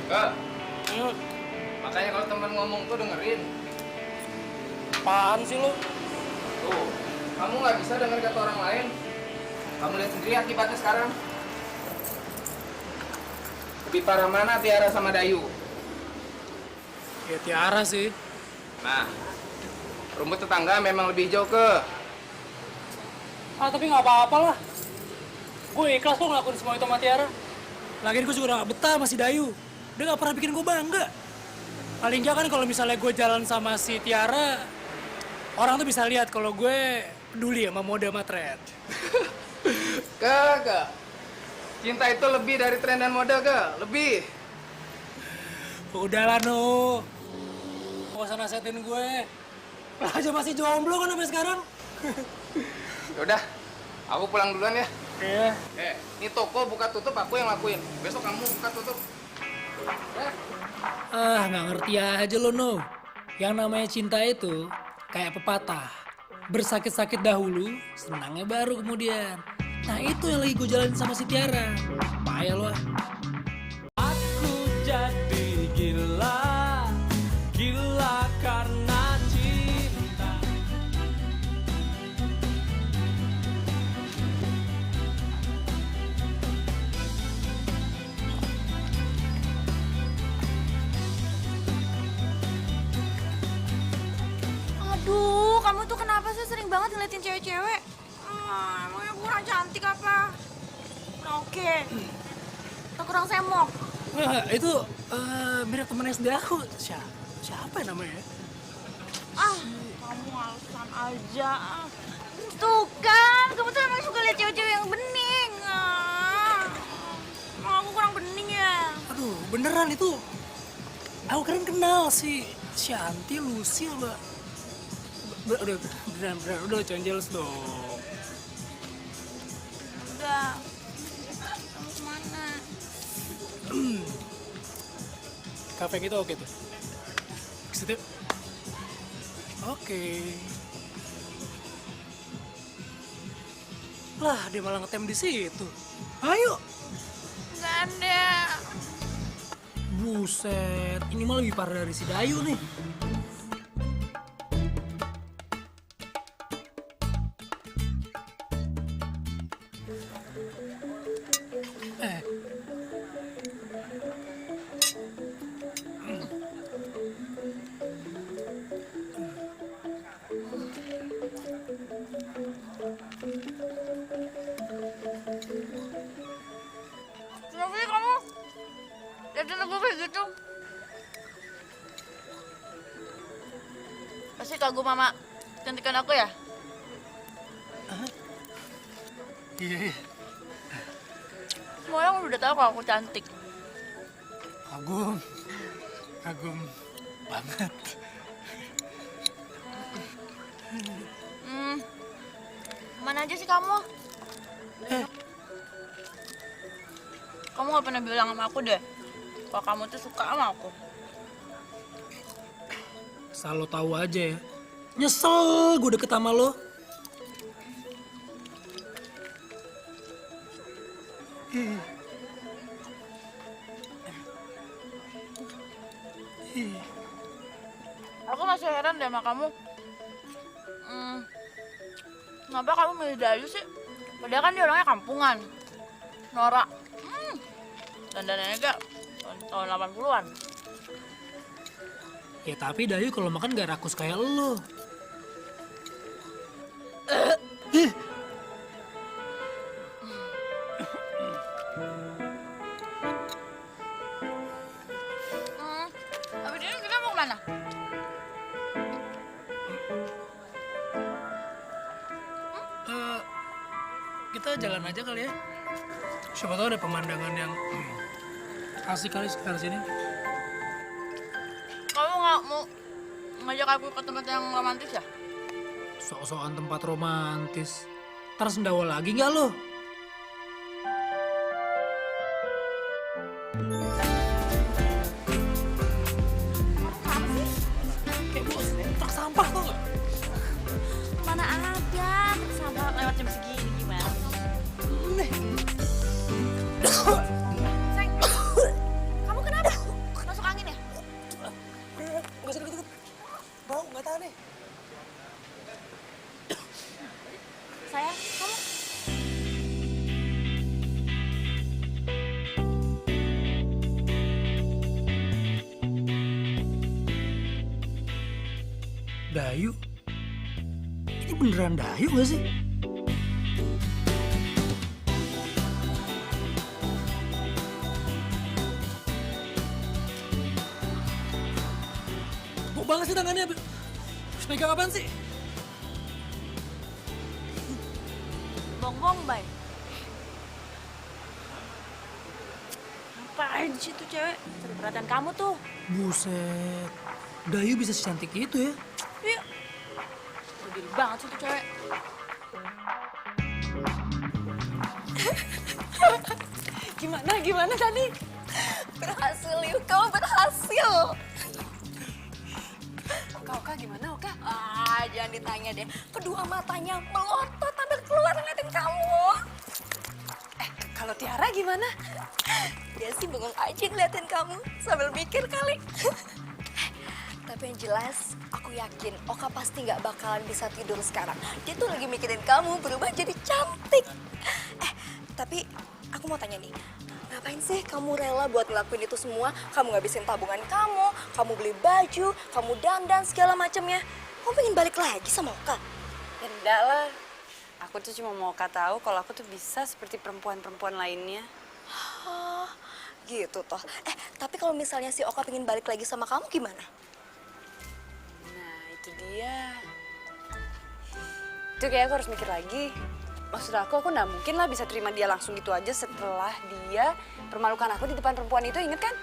Kak, makanya kalau teman ngomong tuh dengerin. Apaan sih lo? Tuh, kamu nggak bisa denger kata orang lain. Kamu lihat sendiri akibatnya sekarang. Lebih parah mana Tiara sama Dayu? Ya Tiara sih. Nah, rumput tetangga memang lebih hijau ke. Tapi nggak apa-apa lah. Gue ikhlas kok ngelakuin semua itu sama Tiara. Lagian gue juga udah gak betah sama si Dayu. Dia gak pernah bikin gue bangga. Paling nggak kan kalau misalnya gue jalan sama si Tiara, orang tuh bisa lihat kalau gue peduli sama mode sama tren. Kagak. Cinta itu lebih dari tren dan mode, ke? Lebih. Udahlah, No. Gak usah nasehatin gue. Lah aja masih jomblo kan sampai sekarang. Yaudah, aku pulang duluan ya. Ya. Ini toko buka tutup aku yang lakuin. Besok kamu buka tutup. Nggak ngerti aja lo, No. Yang namanya cinta itu kayak pepatah. Bersakit-sakit dahulu, senangnya baru kemudian. Nah itu yang lagi gue jalanin sama si Tiara. Payah lo. Aku jadi gila, gila karena cinta. Aduh, kamu tuh kenapa sih sering banget ngeliatin cewek-cewek? Emangnya kurang cantik apa? Oke. Atau kurang semok? Nggak, itu mirip temen SD aku. Siapa ya namanya? Kamu alasan aja. Tuh kan, kamu tuh emang suka lihat cewek-cewek yang bening. Emang aku kurang bening ya? Aduh, beneran itu. Aku keren kenal si Shanti, Lucy, apa? Udah, beneran. Udah, jangan jealous dong. Udah. Kamu kemana? Kafe kita oke tuh. Kesitu. Oke. Lah, dia malah ngetem di situ. Ayo. Nggak ada. Buset, ini mah lebih parah dari si Dayu nih. Kenapa sih kamu? Liatin aku kayak gitu. Pasti kagum mama cantikan aku ya? Iya. Semua orang udah tahu kalau aku cantik. Kagum banget. Mana aja sih kamu? Kamu gak pernah bilang sama aku deh kalau kamu tuh suka sama aku. Selalu tahu aja ya. Nyesel gue deket sama lo. Aku masih heran deh sama kamu. Kenapa kamu milih Dayu sih? Padahal kan dia orangnya kampungan. Norak. Dandanannya gak tahun 80-an. Ya tapi Dayu kalau makan gak rakus kayak lo. Habis ini kita mau kemana? Kita jalan aja kali ya. Siapa tahu ada pemandangan yang asik kali sekitar sini. Kamu gak mau ngajak aku ke tempat yang romantis ya? Sok-sokan tempat romantis. Ntar sendawa lagi nggak lo? Kayak bos, truk sampah tau nggak? Mana ada, sampah lewat jam segini gimana? Sayang, kamu kenapa? Masuk angin ya? Nggak usah deket-deket. Bau, nggak tahan nih. Sayang, kamu Dayu? Ini beneran Dayu nggak sih? Bau banget sih tangannya. Terus megang apaan sih? bongbong, Bay. Ngapain sih tuh cewek? Cari perhatian kamu tuh. Buset. Dayu bisa secantik itu ya? Iya. Berdiri banget sih tuh cewek. Gimana tadi? Berhasil, yuk. Kamu berhasil. Oka, gimana Oka? Jangan ditanya deh. Kedua matanya melotot sambil keluar ngeliatin kamu. Kalau Tiara gimana? Dia sih bengong aja ngeliatin kamu sambil mikir kali. Tapi yang jelas, aku yakin Oka pasti nggak bakalan bisa tidur sekarang. Dia tuh lagi mikirin kamu berubah jadi cantik. Tapi aku mau tanya nih, ngapain sih kamu rela buat ngelakuin itu semua? Kamu ngabisin tabungan kamu beli baju, kamu dandan segala macamnya. Kamu pengen balik lagi sama Oka? Ya enggak lah. Aku tuh cuma mau Oka tahu kalau aku tuh bisa seperti perempuan-perempuan lainnya. Gitu toh. Tapi kalau misalnya si Oka pengen balik lagi sama kamu gimana? Nah, itu dia. Itu kayak aku harus mikir lagi. Maksud aku nggak mungkin lah bisa terima dia langsung gitu aja setelah dia permalukan aku di depan perempuan itu, inget kan?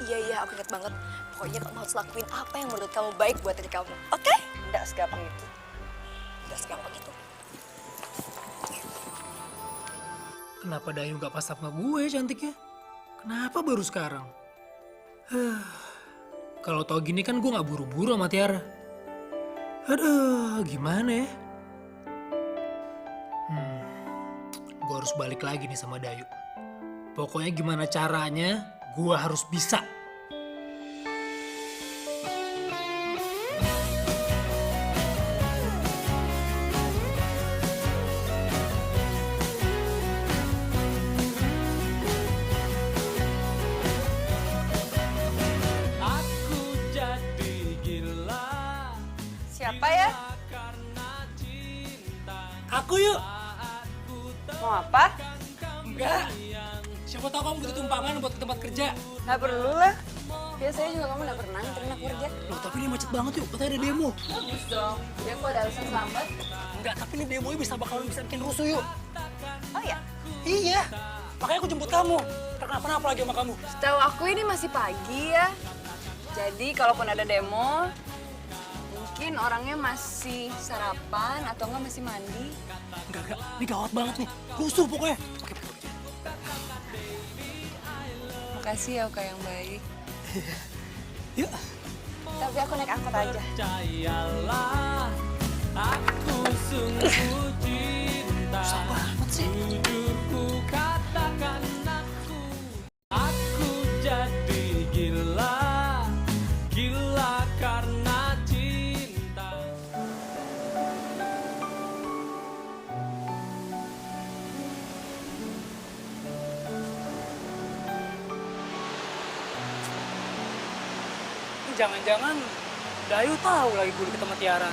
Iya, aku inget banget. Pokoknya kamu harus lakuin apa yang menurut kamu baik buat diri kamu. Oke? Nggak segampang itu. Gak segampang itu. Kenapa Dayu gak pas sama gue cantiknya? Kenapa baru sekarang? Kalau tau gini kan gue gak buru-buru sama Tiara. Aduh, gimana ya? Gue harus balik lagi nih sama Dayu. Pokoknya gimana caranya, gue harus bisa. Aku jadi gila Siapa ya? karena cinta. Aku yuk! Mau apa? Enggak. Siapa tahu kamu butuh tumpangan buat ke tempat kerja. Nggak perlu lah. Biasanya juga kamu nggak pernah nganterin aku kerja. Loh, tapi ini macet banget yuk. Katanya ada demo. Bagus dong. Dia kok ada alasan lambat. Enggak, tapi ini demonya bakalan bikin rusuh yuk. Oh ya? Iya. Makanya aku jemput kamu. Kenapa-napa lagi sama kamu. Setahu aku ini masih pagi ya. Jadi kalaupun ada demo, mungkin orangnya masih sarapan atau enggak masih mandi. Enggak. Ini gawat banget nih. Rusuh pokoknya. Oke. Makasih ya Oka yang baik. Yuk. Tapi aku naik angkot aja. Percayalah, aku sungguh cinta. Susah banget sih. Jujur ku katakan aku jadi gila, gila karena cinta. Jangan-jangan Dayu tahu lagi gue deket sama Tiara.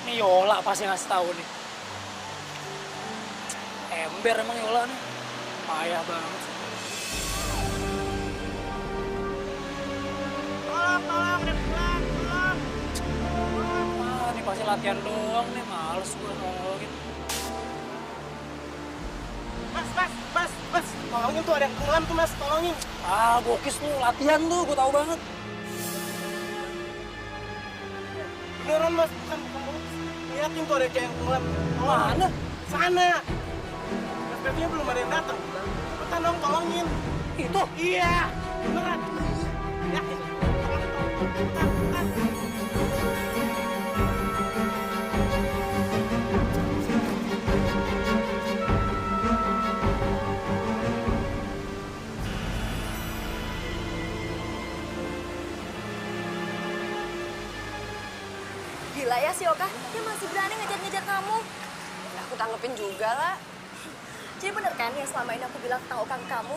Ini Yola pasti ngasih tahu nih. Ember emang Yola nih. Payah banget. Tolong, udah pulang, tolong. Ini pasti latihan doang nih. Males gue nolongin. Mas. Tolongin tuh, ada yang tenggelam tuh, Mas. Tolongin. Bokis tuh latihan tuh. Gue tahu banget. Beneran, Mas. Bukan bohong. Liatin tuh ada cewek yang tenggelam. Tolongin. Mana? Sana. SPF-nya belum ada yang datang. Cepetan dong, tolongin. Itu. Iya. Beneran. Ya, itu. Cepetan. Gila ya si Oka, dia masih berani ngejar-ngejar kamu. Aku tanggepin juga lah. Jadi bener kan yang selama ini aku bilang tentang Oka ke kamu?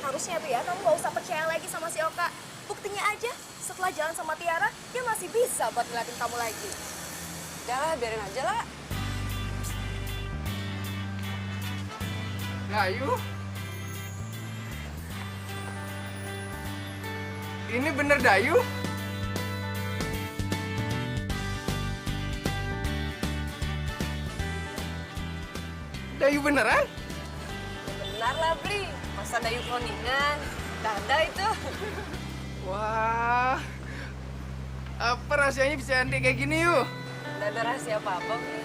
Harusnya tuh ya, kamu gak usah percaya lagi sama si Oka. Buktinya aja, setelah jalan sama Tiara, dia masih bisa buat ngeliatin kamu lagi. Udah lah, biarin aja lah. Dayu? Ini bener Dayu? Dayu beneran? Benar lah, Bri. Masa Dayu cloningan. Dada itu. Wah, apa rahasianya bisa antik kayak gini yuk? Nggak ada rahasia apa-apa, Bri.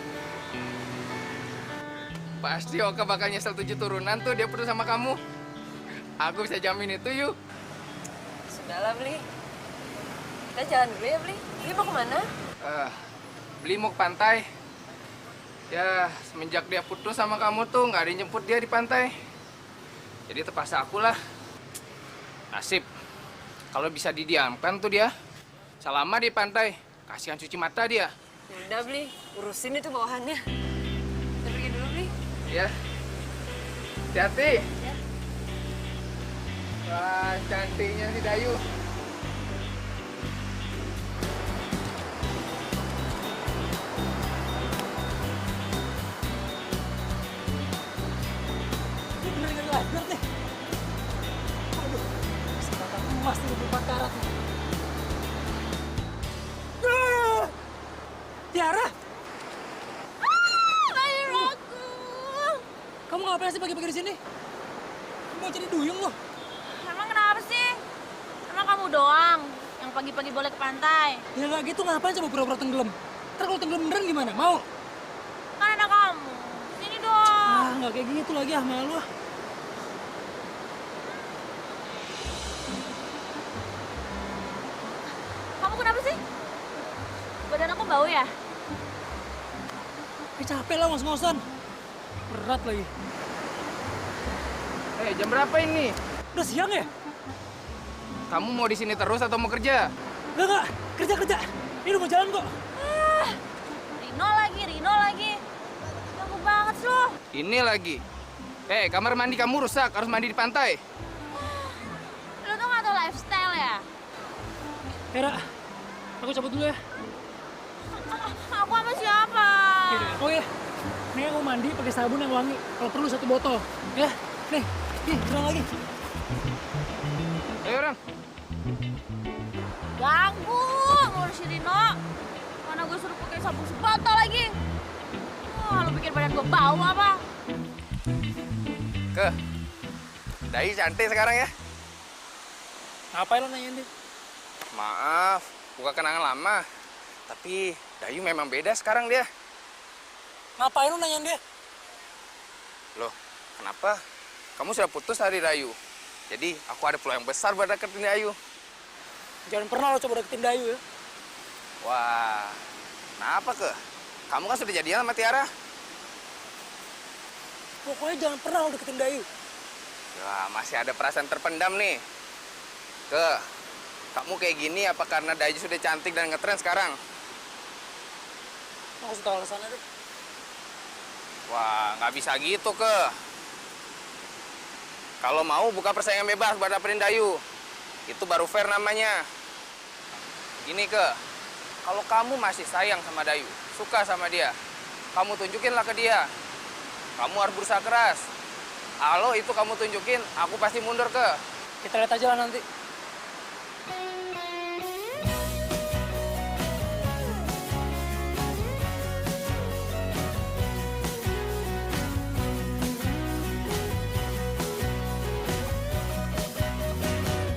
Pasti Oka bakal nyesel 7 turunan tuh dia putus sama kamu. Aku bisa jamin itu, yuk. Sudahlah, Bli. Kita jalan dulu ya, Bli. Bli mau kemana? Beli mau ke pantai. Ya, semenjak dia putus sama kamu tuh nggak ada yang jemput dia di pantai. Jadi terpaksa akulah. Nasib. Kalau bisa didiamkan tuh dia. Selama di pantai, kasihan cuci mata dia. Ya udah, Bli. Urusin itu bawahannya. Kita pergi dulu, Bli. Ya. Hati-hati. Wah, cantiknya si Dayu. Ini bener nggak lajur nih. Aduh, kesempatan emas nih 24 karat nih. Ah! Tiara, Air aku. kamu ngapain sih pagi-pagi di sini? Mau jadi duyung loh. Emang kenapa sih? Emang kamu doang yang pagi-pagi boleh ke pantai? Ya nggak gitu, ngapain coba pura-pura tenggelam? Ntar kalau tenggelam beneran gimana? Mau? Kan ada kamu. Sini dong. Ah, nggak kayak gitu lagi, ah malu ah. Kamu kenapa sih? Badan aku bau ya? Capek lah ngos-ngosan. Berat lagi. Jam berapa ini? Udah siang ya? Kamu mau di sini terus atau mau kerja? Enggak. Kerja. Ini udah mau jalan kok. Rino lagi. Ganggu banget sih lo. Ini lagi. Kamar mandi kamu rusak, harus mandi di pantai. Lo tuh nggak tau lifestyle ya? Hera, aku cabut dulu ya. Aku sama siapa? Oh ya, nih aku mandi pakai sabun yang wangi. Kalau perlu 1 botol, ya. Nih, jalan lagi. Ayo orang. Ganggu ngurusin Rino. Mana gue suruh pakai sabun sebotol lagi. Wah, lo pikir badan gue bau apa? Dayu cantik sekarang ya. Ngapain lo nanyain dia? Maaf, bukan kenangan lama. Tapi Dayu memang beda sekarang dia. Ngapain lo nanyain dia? Loh, kenapa? Kamu sudah putus dari Dayu. Jadi aku ada peluang yang besar buat deketin Dayu. Jangan pernah lo coba deketin Dayu ya. Wah, kenapa Kamu kan sudah jadian sama Tiara. Pokoknya jangan pernah lo deketin Dayu. Wah, masih ada perasaan terpendam nih. Kamu kayak gini apa karena Dayu sudah cantik dan ngetren sekarang? Mau kasih tau alasannya deh. Wah, nggak bisa gitu, Kalau mau buka persaingan bebas buat dapetin Dayu. Itu baru fair namanya. Gini, kalau kamu masih sayang sama Dayu, suka sama dia, kamu tunjukinlah ke dia. Kamu harus berusaha keras. Kalau itu kamu tunjukin, aku pasti mundur, Kita lihat aja lah nanti.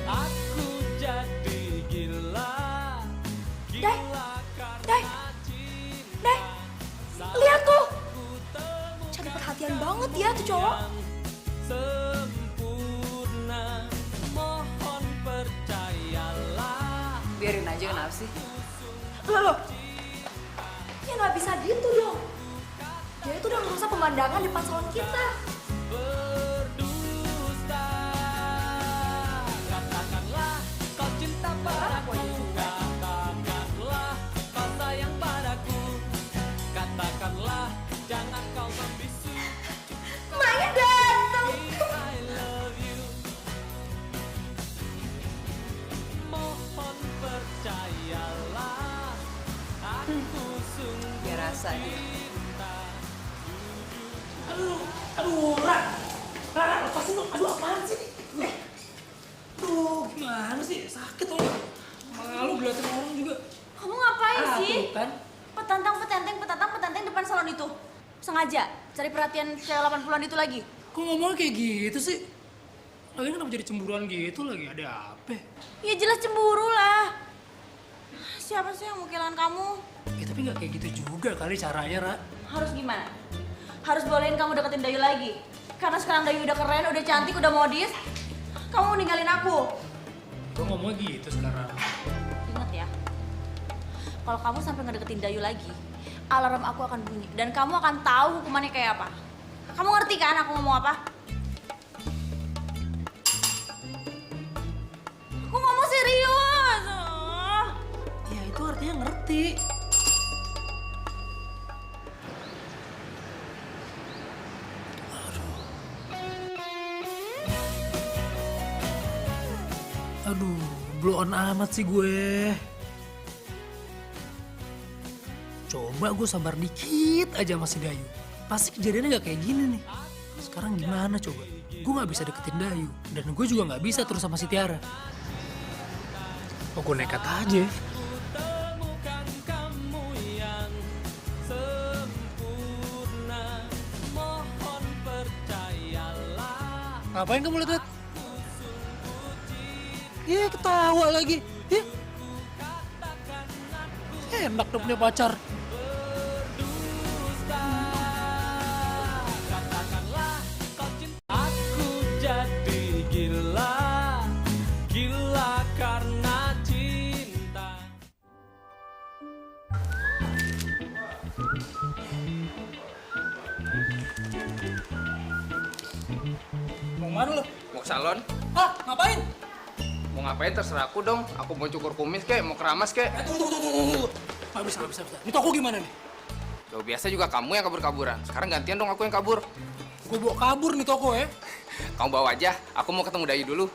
Aku jadi gila. Dai, lihat tuh. Cari perhatian banget ya tuh cowok. Sempurna, mohon percayalah. Biarin aja, kenapa sih? Loh. Ya nggak bisa gitu dong. Dia itu udah merusak pemandangan depan salon kita. Berdusta, katakanlah kau cinta padaku. Katakanlah kau sayang padaku. Katakanlah jangan kau membisu. Emaknya datang. I love you. Mohon percayalah, aku sungguh Ya rasa dia. Aduh, Ra, lepasin dong. Aduh, apaan sih? Aduh, gimana sih? Sakit loh. Malu ngeliatin orang juga. Kamu ngapain sih? Tuh kan. Petantang depan salon itu. Sengaja cari perhatian cewek 80-an itu lagi. Kok ngomongnya kayak gitu sih? Lagi kenapa jadi cemburuan gitu lagi? Ada apa? Ya jelas cemburu lah. Siapa sih yang mau kehilangan kamu? Ya tapi nggak kayak gitu juga kali caranya, Ra. Harus gimana? harus bolehin kamu deketin Dayu lagi? Karena sekarang Dayu udah keren, udah cantik, udah modis. Kamu mau ninggalin aku. Gue ngomong gitu sekarang. Ingat ya, kalau kamu sampai ngedeketin Dayu lagi, alarm aku akan bunyi dan kamu akan tahu hukumannya kayak apa. Kamu ngerti kan aku ngomong apa? Aku ngomong serius. Ya itu artinya ngerti. Aduh, blow on amat sih gue. Coba gue sabar dikit aja sama si Dayu. Pasti kejadiannya gak kayak gini nih. Sekarang gimana coba? Gue gak bisa deketin Dayu. Dan gue juga gak bisa terus sama si Tiara. Oh, gue nekat aja. Temukan kamu yang sempurna. Mohon percayalah. Ngapain kamu lihat? Iya, ketawa lagi. Iya. Enak dong punya pacar. Katakanlah kau cinta. Aku jadi gila, gila karena cinta. Mau mana lo? Mau ke salon? Hah? Ngapain? Mau ngapain terserah aku dong. Aku mau cukur kumis kek, mau keramas kek. Tunggu. Nggak bisa. Ini toko gimana nih? Loh, biasa juga kamu yang kabur-kaburan. Sekarang gantian dong aku yang kabur. Gue bawa kabur nih toko ya. Kamu bawa aja, aku mau ketemu Dayu dulu.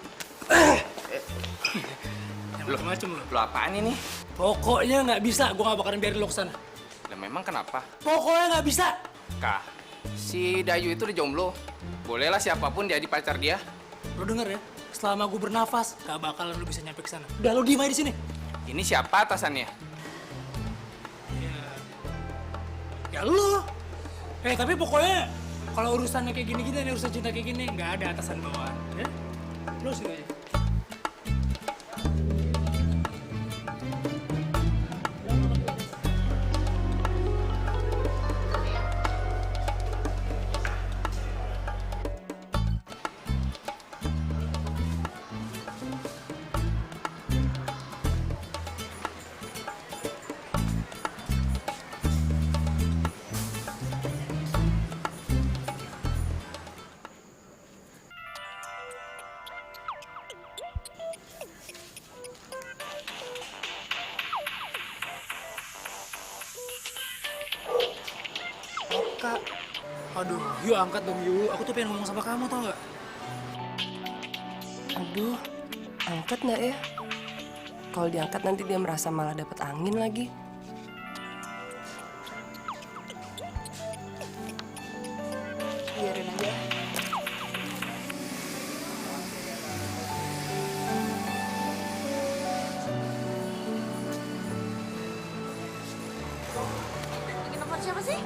Macem-macem lo. Lo apaan ini? Pokoknya nggak bisa. Gue nggak bakalan biarin lo kesana. Lah memang kenapa? Pokoknya nggak bisa. Kak, si Dayu itu udah jomblo. Bolehlah siapapun jadi pacar dia. Lo denger ya? Selama gue bernafas, gak bakalan lo bisa nyampe kesana. Udah lo diem aja di sini. Ini siapa atasannya? Ya lo. Tapi pokoknya kalau urusannya kayak gini-gini, urusan cinta kayak gini, nggak ada atasan bawahan. Ya? Lo sih aja. Kak, aduh, yuk angkat dong yuk. Aku tuh pengen ngomong sama kamu, tau nggak? Aduh, angkat nggak ya? Kalau diangkat nanti dia merasa malah dapat angin lagi. Biarin aja. Lagi telepon siapa sih?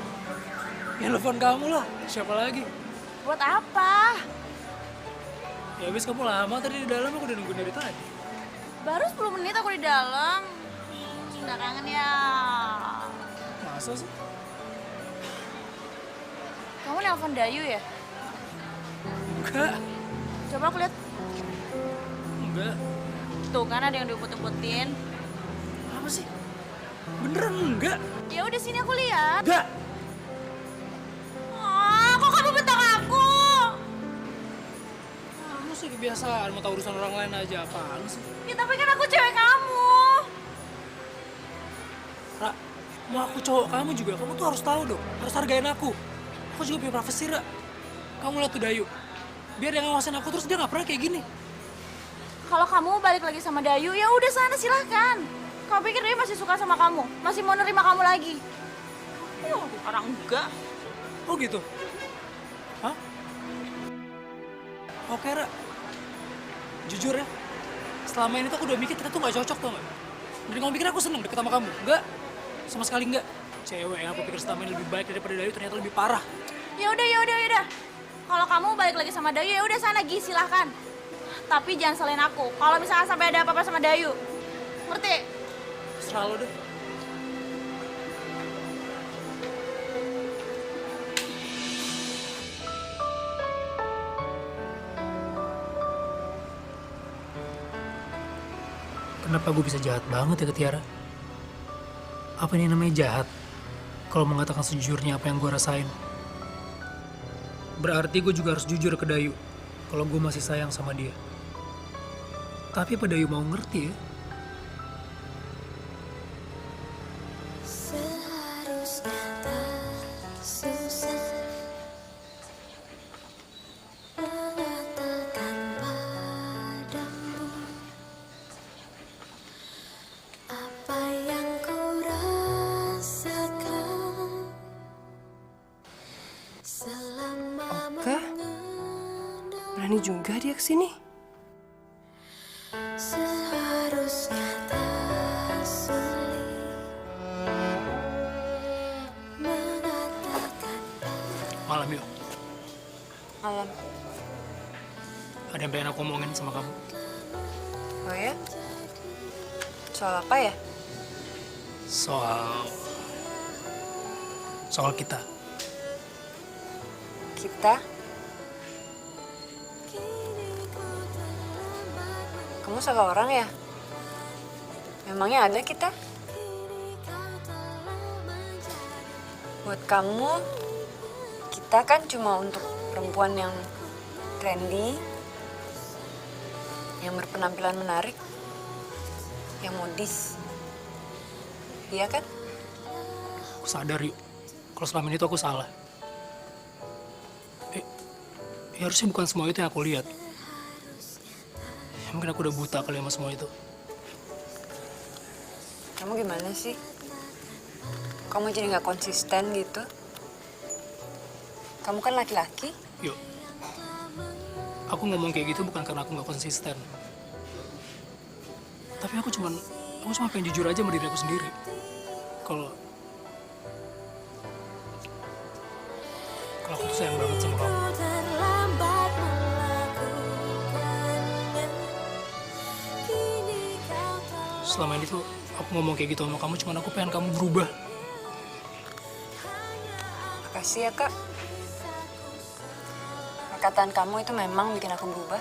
Ya telepon kamu lah. Siapa lagi? Buat apa? Ya habis kamu lama tadi di dalam, aku udah nungguin dari tadi. Baru 10 menit aku di dalam. Udah kangen ya. Masa sih? Kamu nelpon Dayu ya? Enggak. Coba aku lihat. Enggak. Tuh kan ada yang diuput-uputin. Apa sih? Beneran enggak? Ya udah sini aku lihat. Enggak. Kok kamu bentak aku? Kamu sih kebiasaan mau tahu urusan orang lain aja, apaan sih? Ya tapi kan aku cewek kamu. Ra, mau aku cowok kamu juga, kamu tuh harus tahu dong. Harus hargain aku. Aku juga punya privasi, Ra. Kamu lihat tuh Dayu. Biar dia ngawasin aku terus, dia nggak pernah kayak gini. Kalau kamu balik lagi sama Dayu, ya udah sana silahkan. Kamu pikir dia masih suka sama kamu? Masih mau nerima kamu lagi? Ya, orang enggak. Oh gitu? Hah? Oke, Ra. Jujur ya, selama ini tuh aku udah mikir kita tuh gak cocok tuh nggak? Dan kamu pikir aku seneng deket sama kamu? Enggak. Sama sekali enggak. Cewek yang aku pikir selama ini lebih baik daripada Dayu ternyata lebih parah. Ya udah. Kalau kamu balik lagi sama Dayu, ya udah sana Gi, silahkan. Tapi jangan salahin aku. Kalau misalnya sampai ada apa-apa sama Dayu, ngerti? Serah lo deh. Kenapa gue bisa jahat banget ya ke Tiara? Apa ini namanya jahat? Kalau mengatakan sejujurnya apa yang gue rasain. Berarti gue juga harus jujur ke Dayu kalau gue masih sayang sama dia. Tapi apa Dayu mau ngerti ya? Seharusnya tak susah mengatakan padamu apa yang ku rasakan selama Oka, berani juga dia kesini. seharusnya tak sulit mengatakan Malam yuk, Malam. ada yang pengen aku omongin sama kamu. Oh ya? Soal apa ya? Soal kita. Kita? Kamu salah orang ya? Memangnya ada kita? Buat kamu, kita kan cuma untuk perempuan yang trendy, yang berpenampilan menarik, yang modis. Iya kan? Aku sadar yuk, kalau selama ini tuh aku salah. Ya harusnya bukan semua itu yang aku lihat. Ya, mungkin aku udah buta kali sama semua itu. Kamu gimana sih? Kamu jadi nggak konsisten gitu? Kamu kan laki-laki? Yuk, aku ngomong kayak gitu bukan karena aku nggak konsisten. Tapi aku cuma pengen jujur aja sama diri aku sendiri. Kalau aku tuh sayang banget sama kamu. terlambat melakukannya kini kau telah Selama ini tuh aku ngomong kayak gitu sama kamu, cuman aku pengen kamu berubah. Makasih ya, Kak. Perkataan kamu itu memang bikin aku berubah.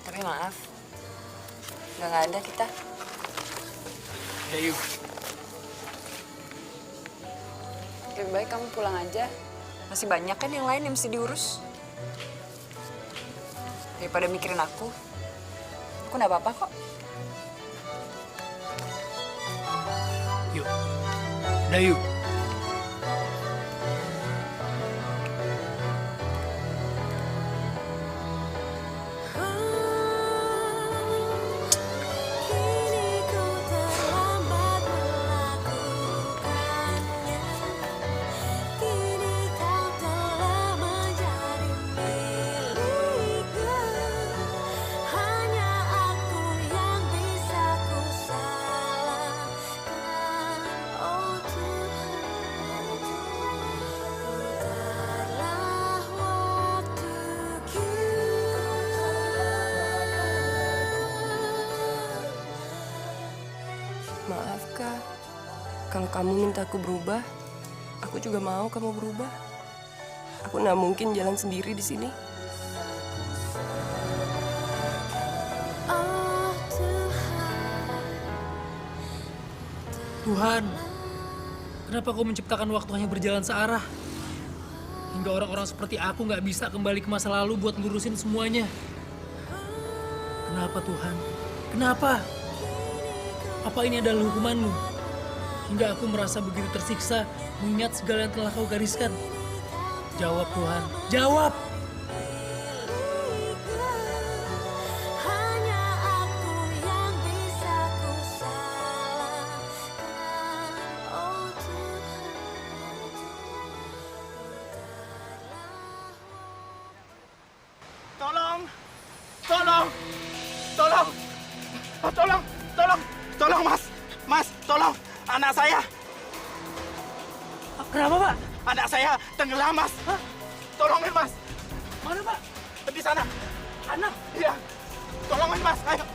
Tapi maaf, udah nggak ada kita. Ya yuk, Lebih baik kamu pulang aja. Masih banyak kan yang lain yang mesti diurus. Daripada mikirin aku nggak apa-apa kok. yuk. Udah yuk. kini ku terlambat melakukannya kini kau telah menjadi milikku hanya aku yang bisa ku salahkan oh Tuhan putarlah waktuku Maaf, Kak. Kalau kamu minta aku berubah, aku juga mau kamu berubah. Aku nggak mungkin jalan sendiri di sini. oh Tuhan, kenapa kau menciptakan waktu hanya berjalan searah? Hingga orang-orang seperti aku nggak bisa kembali ke masa lalu buat ngurusin semuanya. Kenapa Tuhan? Kenapa? Apa ini adalah hukuman-Mu? Hingga aku merasa begitu tersiksa mengingat segala yang telah kau gariskan. Jawab Tuhan, jawab! hanya aku yang bisa ku salahkan oh Tuhan Tolong! Tolong! Tolong! Oh, tolong! Tolong! Tolong, Mas! Mas, tolong! Anak saya! Kenapa Pak? Anak saya tenggelam, Mas! Hah? Tolongin, Mas! Mana Pak? Di sana! Anak? Iya! Tolongin, Mas! Ayo!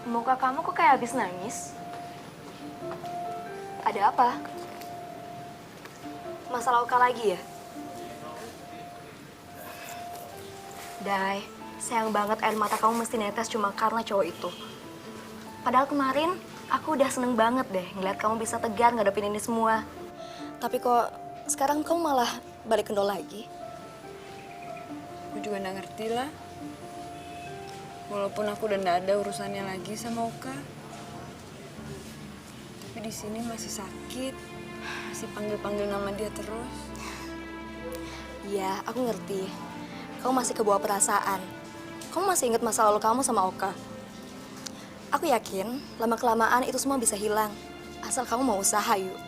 Muka kamu kok kayak habis nangis? Ada apa? Masalah Oka lagi ya? Dai, sayang banget air mata kamu mesti netes cuma karena cowok itu. Padahal kemarin aku udah seneng banget deh ngeliat kamu bisa tegar ngadepin ini semua. Tapi kok sekarang kamu malah balik ke nol lagi? Aku juga nggak ngerti lah. Walaupun aku udah nggak ada urusannya lagi sama Oka. Tapi di sini masih sakit. Masih panggil-panggil nama dia terus. Iya, aku ngerti. Kamu masih kebawa perasaan. Kamu masih inget masa lalu kamu sama Oka. Aku yakin lama-kelamaan itu semua bisa hilang. Asal kamu mau usaha, yuk.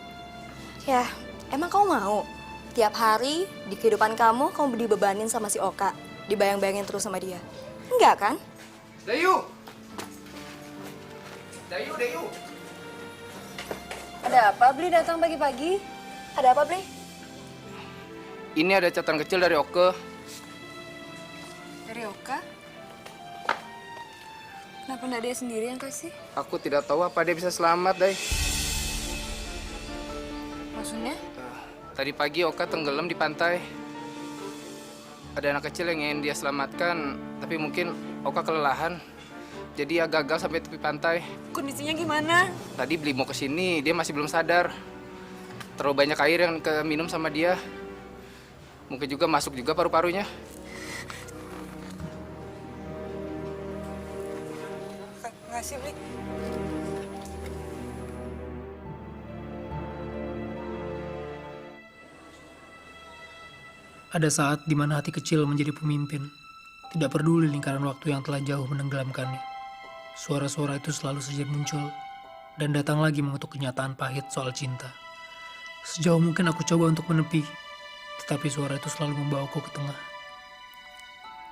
Ya, emang kamu mau? Tiap hari di kehidupan kamu dibebanin sama si Oka. Dibayang-bayangin terus sama dia. Enggak kan? Dayu! Dayu, Dayu! Ada apa, Bli datang pagi-pagi? Ada apa, Bli? Ini ada catatan kecil dari Oke. Dari Oka? Kenapa nggak dia sendiri yang kasih? Aku tidak tahu apa dia bisa selamat, Day. Maksudnya? Tadi pagi Oka tenggelam di pantai. Ada anak kecil yang ingin dia selamatkan, tapi mungkin Oka kelelahan. Jadi ya gagal sampai tepi pantai. Kondisinya gimana? Tadi Beli mau kesini, dia masih belum sadar. Terlalu banyak air yang minum sama dia. Mungkin juga masuk juga paru-parunya. Nggak sih, Bli? Ada saat di mana hati kecil menjadi pemimpin. Tidak peduli lingkaran waktu yang telah jauh menenggelamkannya. Suara-suara itu selalu saja muncul dan datang lagi mengutuk kenyataan pahit soal cinta. Sejauh mungkin aku coba untuk menepi, tetapi suara itu selalu membawaku ke tengah.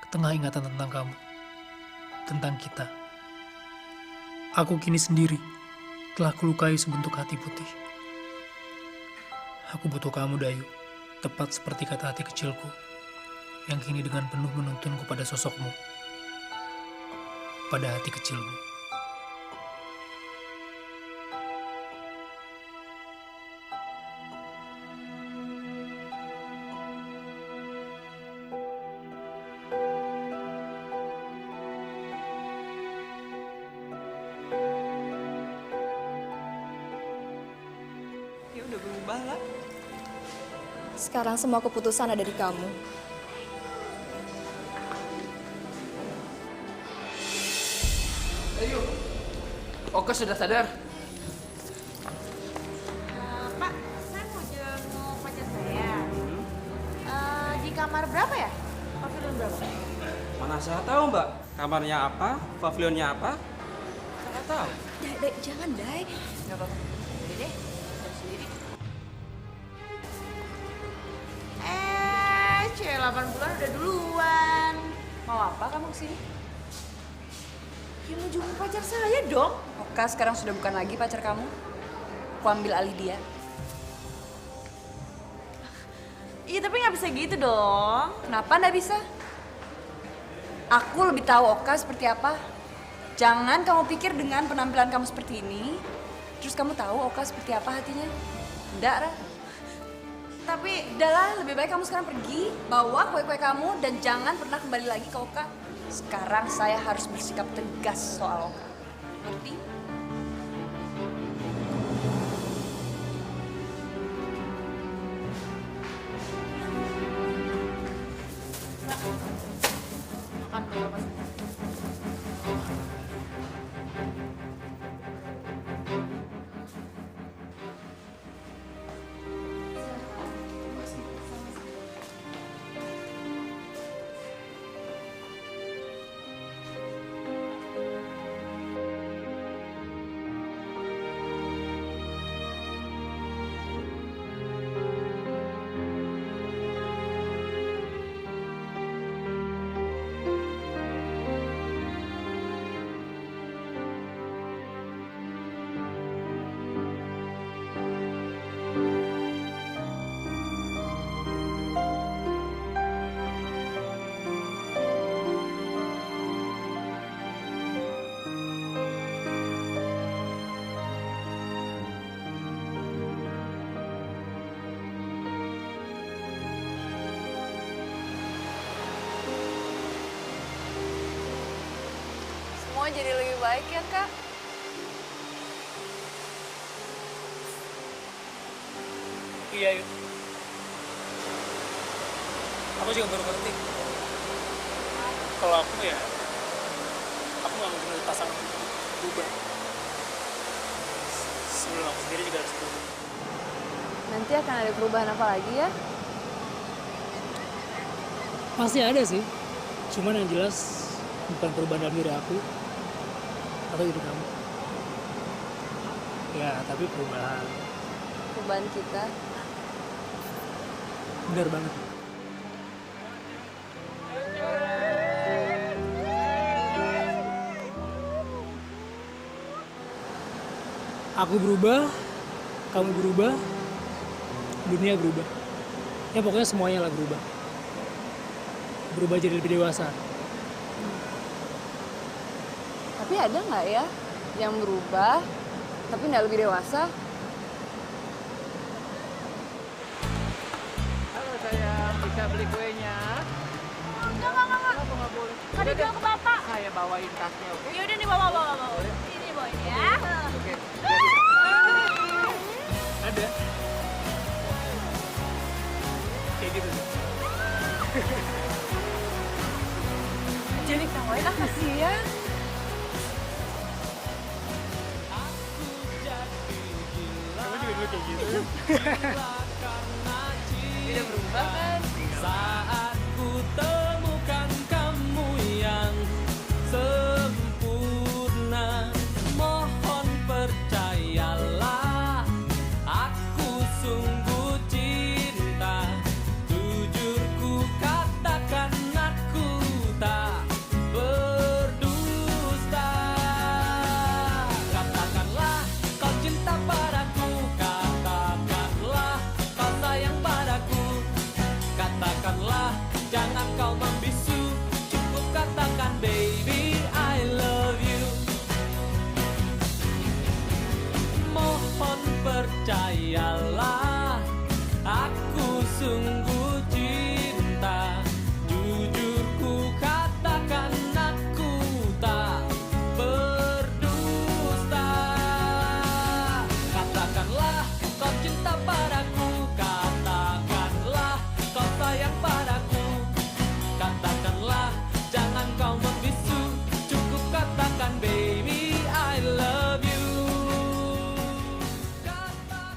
Ke tengah ingatan tentang kamu. Tentang kita. Aku kini sendiri, telah kulukai sebentuk hati putih. Aku butuh kamu, Dayu. Tepat seperti kata hati kecilku, yang kini dengan penuh menuntunku pada sosokmu, pada hati kecilmu. Ya udah berubah lah. Sekarang semua keputusan ada di kamu. Dayu, Oka sudah sadar. Pak, saya mau jenguk pacar saya. Di kamar berapa ya? Pavilion berapa? Mana saya tahu, Mbak. Kamarnya apa? Pavilionnya apa? Saya tahu. Dai, jangan, Dai. Nggak apa-apa. Udah deh, cari sendiri. Cewek 8 bulan udah duluan. Mau apa kamu kesini? Ya mau jemput pacar saya dong. Oka sekarang sudah bukan lagi pacar kamu. Aku ambil alih dia. Iya tapi nggak bisa gitu dong. Kenapa nggak bisa? Aku lebih tahu Oka seperti apa. Jangan kamu pikir dengan penampilan kamu seperti ini, terus kamu tahu Oka seperti apa hatinya. Enggak, Ra. Tapi udahlah, lebih baik kamu sekarang pergi, bawa kue-kue kamu, dan jangan pernah kembali lagi ke Oka. Sekarang saya harus bersikap tegas soal Oka. Ngerti? Makan dulu pas. semua jadi lebih baik ya, Kak? Iya, Yud. Aku juga baru ngerti. Kalau aku ya, aku nggak mungkin pasang berubah. Sebelum aku sendiri juga harus berubah. Nanti akan ada perubahan apa lagi ya? Pasti ada sih. Cuman yang jelas bukan perubahan dalam diri aku atau diri kamu. Ya, tapi perubahan. Perubahan kita. Benar banget. Aku berubah, kamu berubah, dunia berubah. Ya pokoknya semuanya lah berubah. Berubah jadi lebih dewasa. Tapi ada nggak ya yang berubah tapi nggak lebih dewasa? Halo sayang, bisa beli kuenya? Enggak. Kenapa nggak boleh? Kan dibilang ke bapak. Saya bawain tasnya, oke? Yaudah nih bawa. Ini bawa ini ya. Oke. Ada. Kayak gitu. Jadi kawain lah kasihan. Kamu juga dulu kayak gitu. Udah berubah kan? Saat ku temukan kamu yang sempurna, mohon percayalah, aku sungguh cinta. Jujur ku katakan aku tak berdusta. Katakanlah kau cinta padaku, katakanlah kau sayang padaku. Katakanlah, jangan kau membisu, cukup katakan baby I love you. Mohon percayalah, aku sungguh cinta. Jujur ku katakan aku tak berdusta. Katakanlah kau cinta padaku, katakanlah kau sayang padaku. Katakanlah, jangan kau membisu, cukup katakan baby I love you. Katakan